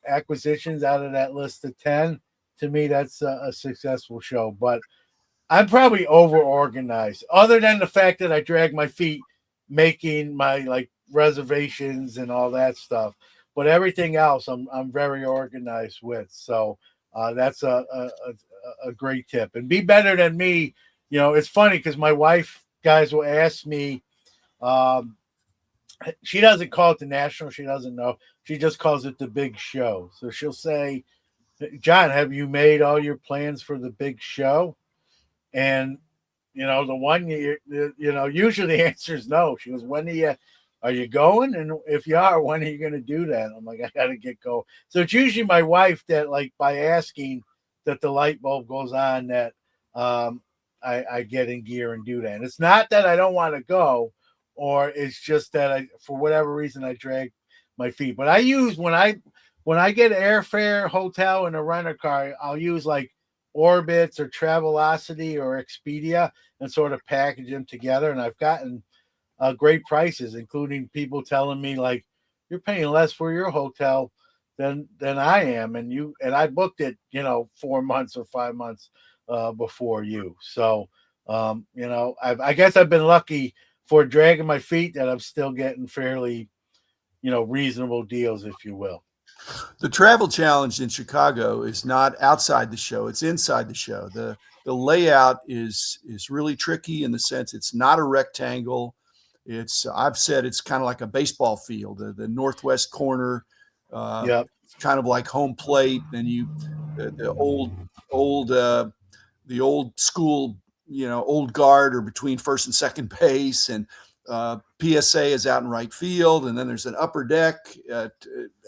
acquisitions out of that list of 10, to me, that's a successful show. But I'm probably over organized, other than the fact that I drag my feet making my reservations and all that stuff. But everything else, I'm very organized with. So that's a great tip. And be better than me. It's funny because my wife, guys, will ask me. She doesn't call it the National. She doesn't know. She just calls it the big show. So she'll say, John, have you made all your plans for the big show? And, the one year, usually the answer is no. She goes, are you going? And if you are, when are you going to do that? I'm like, I got to get going. So it's usually my wife that, by asking that the light bulb goes on, that I get in gear and do that. And it's not that I don't want to go, or it's just that for whatever reason, I drag my feet. But I use, when I get airfare, hotel, and a rental car, I'll use Orbitz or Travelocity or Expedia and sort of package them together. And I've gotten great prices, including people telling me you're paying less for your hotel than I am, and I booked it 4 months or 5 months before you. So I guess I've been lucky for dragging my feet that I'm still getting fairly reasonable deals, if you will. The travel challenge in Chicago is not outside the show; it's inside the show. The layout is really tricky in the sense it's not a rectangle. I've said it's kind of like a baseball field. The northwest corner, Yep. kind of like home plate. Then the old school, old guard are between first and second base, and PSA is out in right field, and then there's an upper deck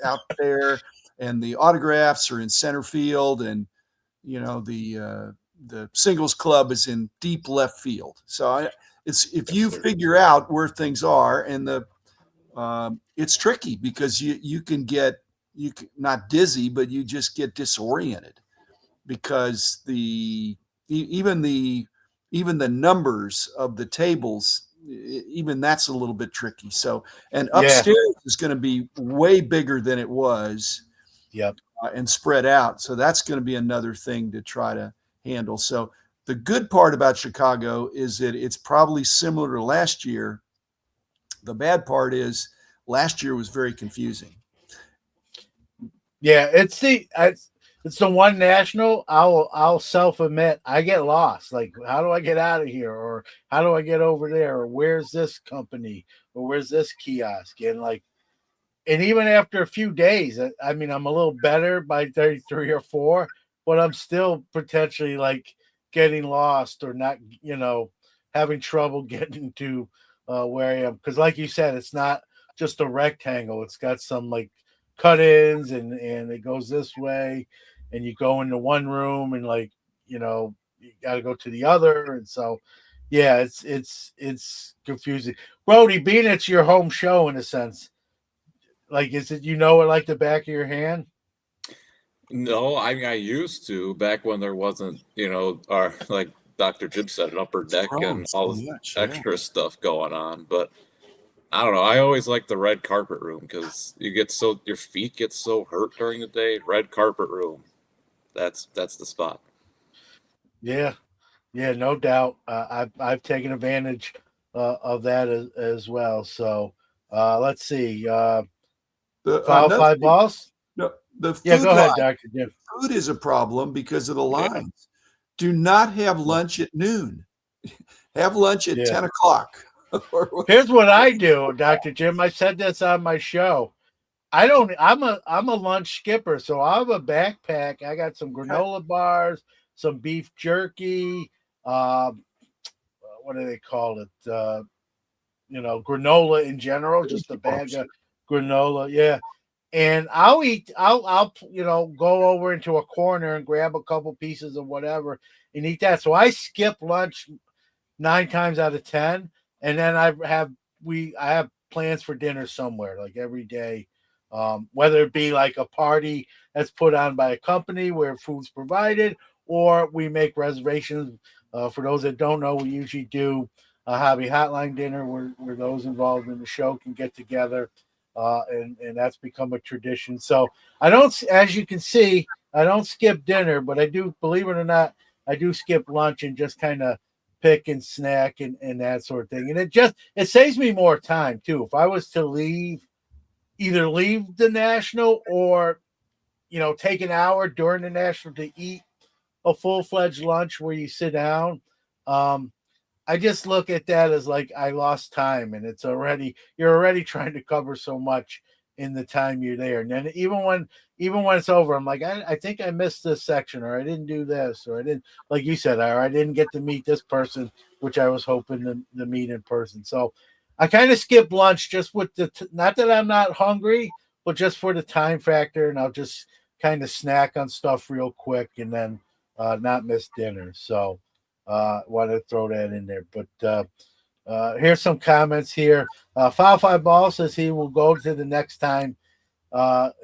out there, and the autographs are in center field, and the singles club is in deep left field. So if you figure out where things are, and it's tricky because you can not dizzy, but you just get disoriented because even the numbers of the tables, even that's a little bit tricky. So, and upstairs is going to be way bigger than it was. Yep. And spread out. So that's going to be another thing to try to handle. So the good part about Chicago is that it's probably similar to last year. The bad part is last year was very confusing. Yeah, it's the one national. I'll self-admit I get lost. How do I get out of here, or how do I get over there, or where's this company, or where's this kiosk? And even after a few days, I mean, I'm a little better by 33 or 4, but I'm still potentially getting lost or not, having trouble getting to where I am. Because like you said, it's not just a rectangle. It's got some cut-ins and it goes this way, and you go into one room and you got to go to the other. And so, Yeah, it's confusing. Brody, being it's your home show in a sense, like is it it like the back of your hand? No, I mean I used to back when there wasn't, our like Dr. Jim said, an upper It's deck grown and so all this much. Yeah. extra stuff going on. But I don't know. I always like the red carpet room because your feet get so hurt during the day. Red carpet room, that's the spot. Yeah, yeah, no doubt. I've taken advantage of that as well. So let's see. Foul Another five thing, balls. the Yeah, food go ahead, line. Doctor Jim. Food is a problem because of the Yeah. lines. Do not have lunch at noon. Have lunch at Yeah. 10 o'clock. Here's what I do, Doctor Jim. I said this on my show. I don't. I'm a lunch skipper, so I have a backpack. I got some granola bars, some beef jerky. Um, what do they call it? Granola in general, just a bag of granola. Yeah, and I'll eat. I'll go over into a corner and grab a couple pieces of whatever and eat that. So I skip lunch 9 times out of 10, and then I have plans for dinner somewhere like every day, whether it be like a party that's put on by a company where food's provided, or we make reservations. For those that don't know, we usually do a hobby hotline dinner where those involved in the show can get together, and that's become a tradition. So I don't, as you can see, I don't skip dinner, but I do, believe it or not, I do skip lunch and just kind of pick and snack and that sort of thing. And it saves me more time too. If I was to either leave the national or take an hour during the national to eat a full-fledged lunch where you sit down, I just look at that as like I lost time, and you're already trying to cover so much in the time you're there. And then even when it's over, I'm like, I think I missed this section, or I didn't do this, or I didn't, like you said, or I didn't get to meet this person, which I was hoping to meet in person. So I kind of skip lunch just with not that I'm not hungry, but just for the time factor, and I'll just kind of snack on stuff real quick and then not miss dinner. So want to throw that in there. But here's some comments here. Foul Five Ball says he will go to the next time.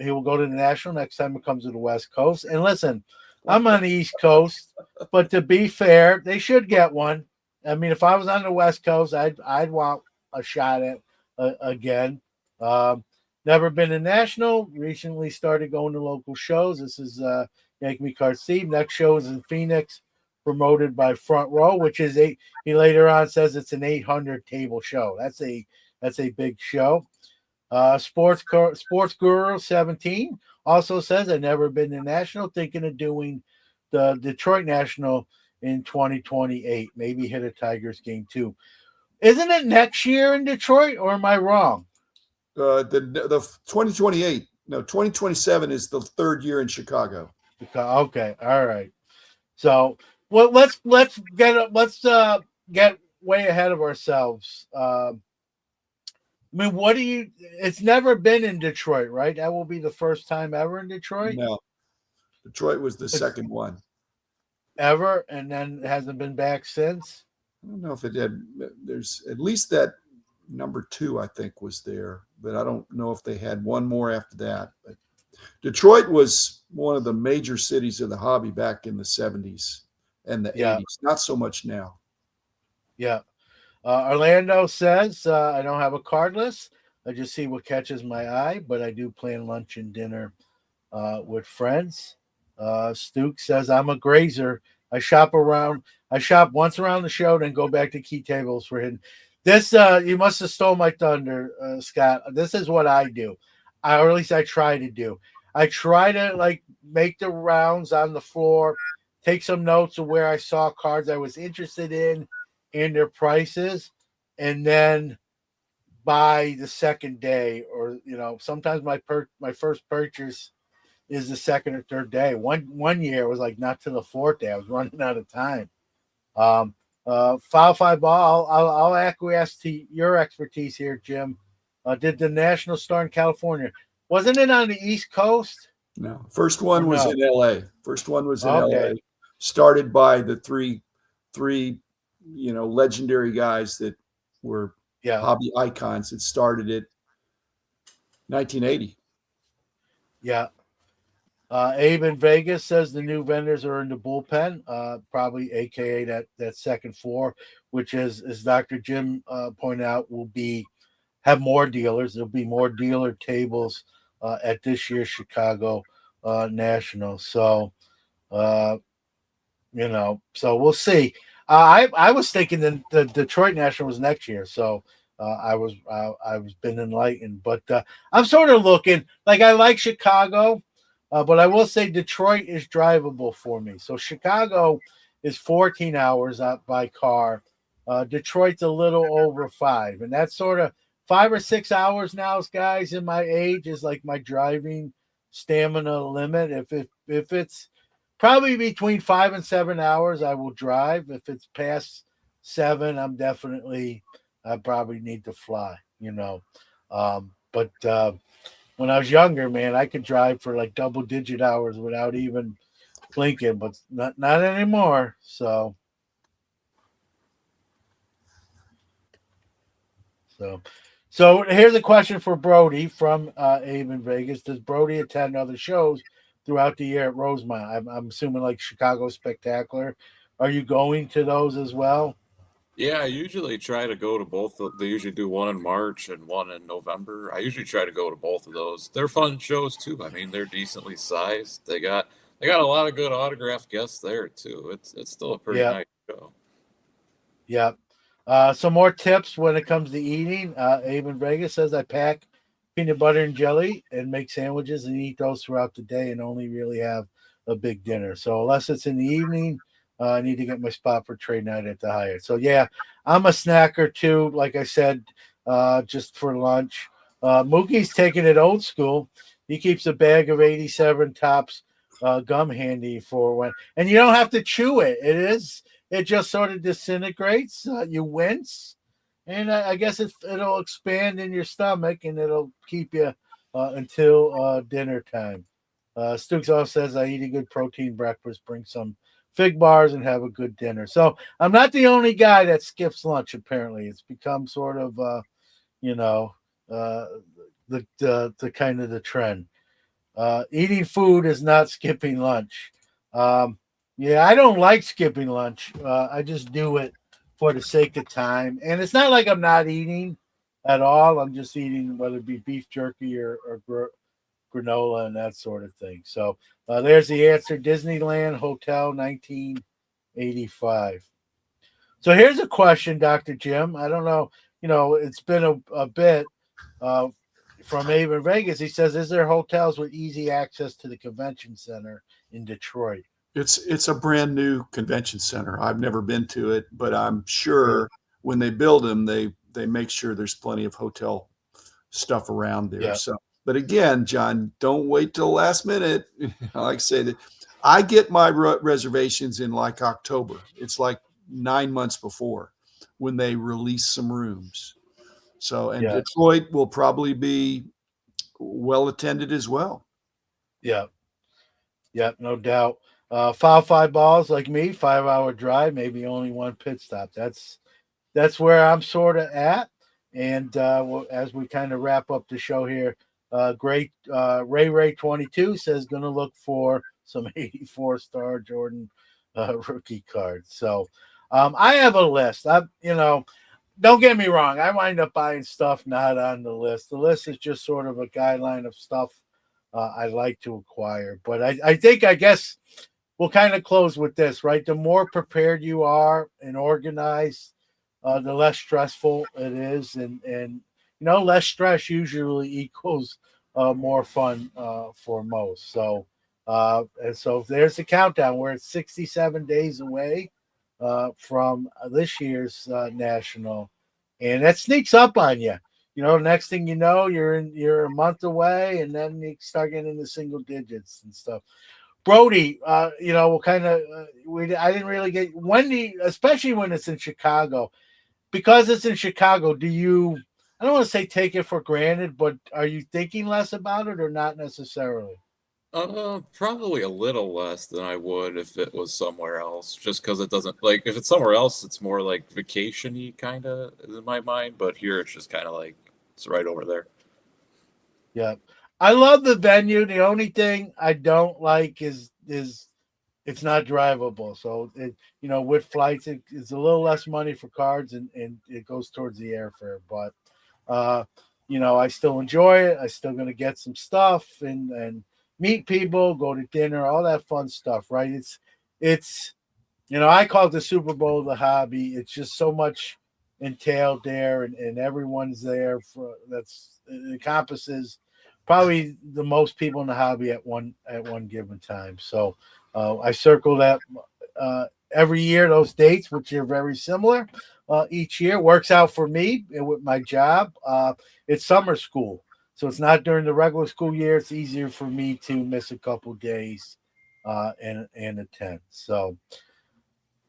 He will go to the national next time it comes to the West Coast. And listen, I'm on the East Coast, but to be fair, they should get one. I mean, if I was on the West Coast, I'd want a shot at again. Never been to national. Recently started going to local shows. This is Yank Me Card Steve. Next show is in Phoenix, promoted by Front Row, which is he later on says it's an 800 table show. That's a big show. Sports Guru 17 also says I've never been to national, thinking of doing the Detroit National in 2028. Maybe hit a Tigers game too. Isn't it next year in Detroit, or am I wrong? The 2028. No, 2027 is the third year in Chicago. Okay, all right. So, well, let's get way ahead of ourselves. I mean, it's never been in Detroit, right? That will be the first time ever in Detroit? No. Detroit was the second one. Ever, and then it hasn't been back since? I don't know if it had. There's at least that number 2, I think, was there, but I don't know if they had one more after that. But Detroit was one of the major cities of the hobby back in the 70s and the 80s. Not so much now. Yeah. Orlando says, I don't have a card list. I just see what catches my eye, but I do plan lunch and dinner with friends. Stuke says, I'm a grazer. I shop once around the show, then go back to key tables for hidden. This, you must have stole my thunder, Scott. This is what I do. Or at least I try to do. I try to make the rounds on the floor, take some notes of where I saw cards I was interested in their prices, and then by the second day, or sometimes my first purchase is the second or third day. One year it was like not to the fourth day. I was running out of time. Foul Five Ball. I'll acquiesce to your expertise here, Jim. Did the national start in California? Wasn't it on the East Coast? No. First one was in LA. Started by the three legendary guys that were hobby icons that started it 1980. Yeah. Abe in Vegas says the new vendors are in the bullpen, probably AKA that second floor, which is, as Dr. Jim pointed out, will have more dealers. There'll be more dealer tables at this year's Chicago National. So, so we'll see. I was thinking the Detroit National was next year, so I was been enlightened. But I'm sort of looking like I like Chicago, but I will say Detroit is drivable for me. So Chicago is 14 hours out by car. Detroit's a little over 5, and that's sort of 5 or 6 hours now, guys. In my age, is like my driving stamina limit. If it's probably between 5 and 7 hours, I will drive. If it's past 7, I probably need to fly, But when I was younger, man, I could drive for like double-digit hours without even blinking, but not anymore. So here's a question for Brody from Abe in Vegas. Does Brody attend other shows throughout the year at Rosemont? I'm assuming like Chicago Spectacular. Are you going to those as well? Yeah, I usually try to go to both. They usually do one in March and one in November. I usually try to go to both of those. They're fun shows too. I mean, they're decently sized. They got a lot of good autographed guests there too. It's still a pretty nice show. Yeah. Some more tips when it comes to eating. Abe in Vegas says I pack peanut butter and jelly and make sandwiches and eat those throughout the day and only really have a big dinner. So unless it's in the evening, I need to get my spot for trade night at the Hyatt. So yeah, I'm a snacker too. Like I said, just for lunch. Mookie's taking it old school. He keeps a bag of 87 Tops gum handy for when, and you don't have to chew it. It just sort of disintegrates. You wince, and I guess it'll expand in your stomach, and it'll keep you until dinner time. Stooks also says I eat a good protein breakfast, bring some fig bars, and have a good dinner. So I'm not the only guy that skips lunch. Apparently, it's become sort of the kind of the trend. Eating food is not skipping lunch. Yeah, I don't like skipping lunch. I just do it for the sake of time. And it's not like I'm not eating at all. I'm just eating, whether it be beef jerky or granola and that sort of thing. So there's the answer. Disneyland Hotel 1985. So here's a question, Dr. Jim. I don't know. It's been a bit from Abe in Vegas. He says, is there hotels with easy access to the convention center in Detroit? It's a brand new convention center. I've never been to it, but I'm sure when they build them, they make sure there's plenty of hotel stuff around there. Yeah. So, but again, John, don't wait till the last minute. Like I say, that I get my reservations in like October. It's like 9 months before when they release some rooms. So, and Detroit will probably be well attended as well. Yeah, no doubt. Foul 5 balls like me, 5-hour drive, maybe only one pit stop. That's where I'm sort of at. And as we kind of wrap up the show here, great Ray 22 says going to look for some 84 star Jordan rookie cards. So I have a list. Don't get me wrong. I wind up buying stuff not on the list. The list is just sort of a guideline of stuff I like to acquire. But I guess we'll kind of close with this, right? The more prepared you are and organized, the less stressful it is. And less stress usually equals more fun for most. So, and so there's the countdown. We're at 67 days away from this year's national, and that sneaks up on you. Next thing you know, you're a month away, and then you start getting into single digits and stuff. Brody, we'll kind of I didn't really get especially when it's in Chicago, because it's in Chicago. Do you? I don't want to say take it for granted, but are you thinking less about it or not necessarily? Probably a little less than I would if it was somewhere else. Just because it doesn't like if it's somewhere else, it's more like vacation-y kind of in my mind. But here, it's just kind of like it's right over there. Yeah. I love the venue. The only thing I don't like is it's not drivable. So with flights, it's a little less money for cards, and it goes towards the airfare. But uh, I still enjoy it. I still gonna get some stuff and meet people, go to dinner, all that fun stuff, right? It's I call it the Super Bowl the hobby. It's just so much entailed there, and everyone's there for that's it encompasses probably the most people in the hobby at one given time. So I circle that every year, those dates, which are very similar. Each year works out for me and with my job. It's summer school, so it's not during the regular school year. It's easier for me to miss a couple days and attend. So,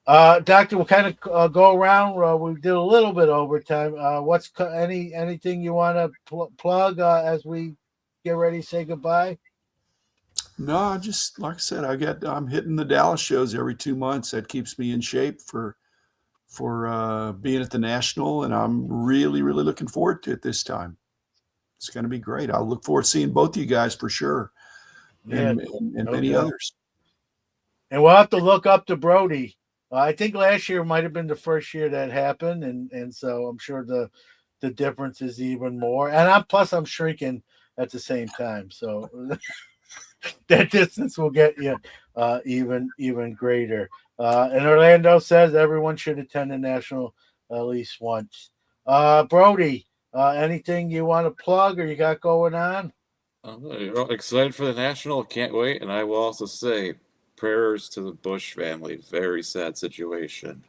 Doctor, we'll kind of go around. We did a little bit overtime. What's anything you want to plug as we get ready to say goodbye? No, just like I said, I'm hitting the Dallas shows every 2 months. That keeps me in shape for being at the National, and I'm really, really looking forward to it this time. It's going to be great. I'll look forward to seeing both of you guys for sure, Yeah, and no many doubt. others. And we'll have to look up to Brody. I think last year might have been the first year that happened, and so I'm sure the difference is even more. And I'm shrinking at the same time, so that distance will get you even greater. And Orlando says everyone should attend the National at least once. Brody, anything you want to plug or you got going on? I'm excited for the National. Can't wait. And I will also say prayers to the Bush family. Very sad situation.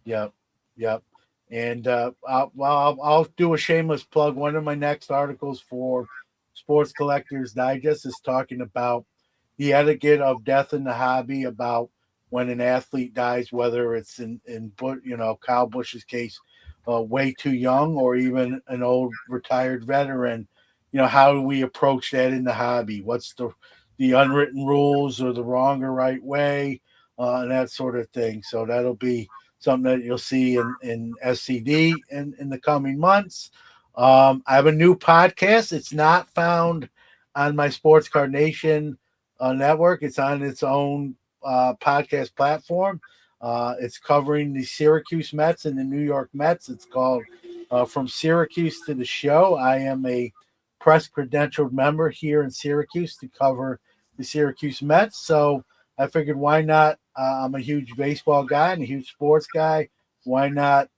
Yep, yep. And I'll do a shameless plug. One of my next articles for Sports Collectors Digest is talking about the etiquette of death in the hobby, about when an athlete dies, whether it's in Kyle Busch's case, way too young, or even an old retired veteran. How do we approach that in the hobby? What's the unwritten rules, or the wrong or right way, and that sort of thing. So that'll be something that you'll see in SCD in the coming months. I have a new podcast. It's not found on my Sports Card Nation network. It's on its own podcast platform. It's covering the Syracuse Mets and the New York Mets. It's called From Syracuse to the Show. I am a press credentialed member here in Syracuse to cover the Syracuse Mets. So I figured, why not? I'm a huge baseball guy and a huge sports guy. Why not,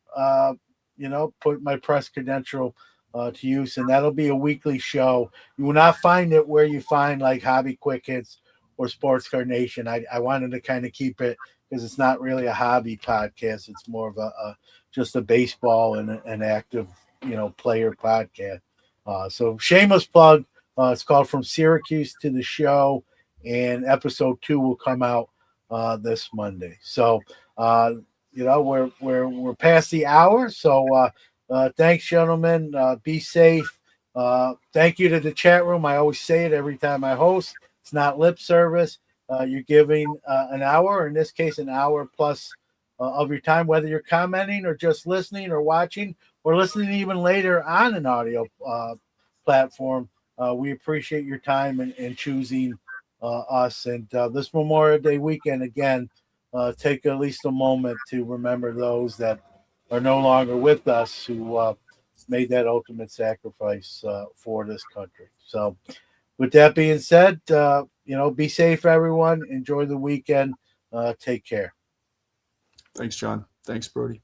put my press credential to use? And that'll be a weekly show. You will not find it where you find like Hobby Quick Hits or Sports Card Nation. I wanted to kind of keep it because it's not really a hobby podcast. It's more of just a baseball and an active, player podcast. So shameless plug. It's called From Syracuse to the Show, and episode 2 will come out this Monday. So we're past the hour. So thanks, gentlemen. Be safe. Thank you to the chat room. I always say it every time I host. It's not lip service. You're giving an hour, in this case, an hour plus of your time, whether you're commenting or just listening or watching or listening even later on an audio platform. We appreciate your time and choosing us. And this Memorial Day weekend, again, take at least a moment to remember those that are no longer with us, who made that ultimate sacrifice for this country. So with that being said, be safe, everyone. Enjoy the weekend. Take care. Thanks, John. Thanks, Brody.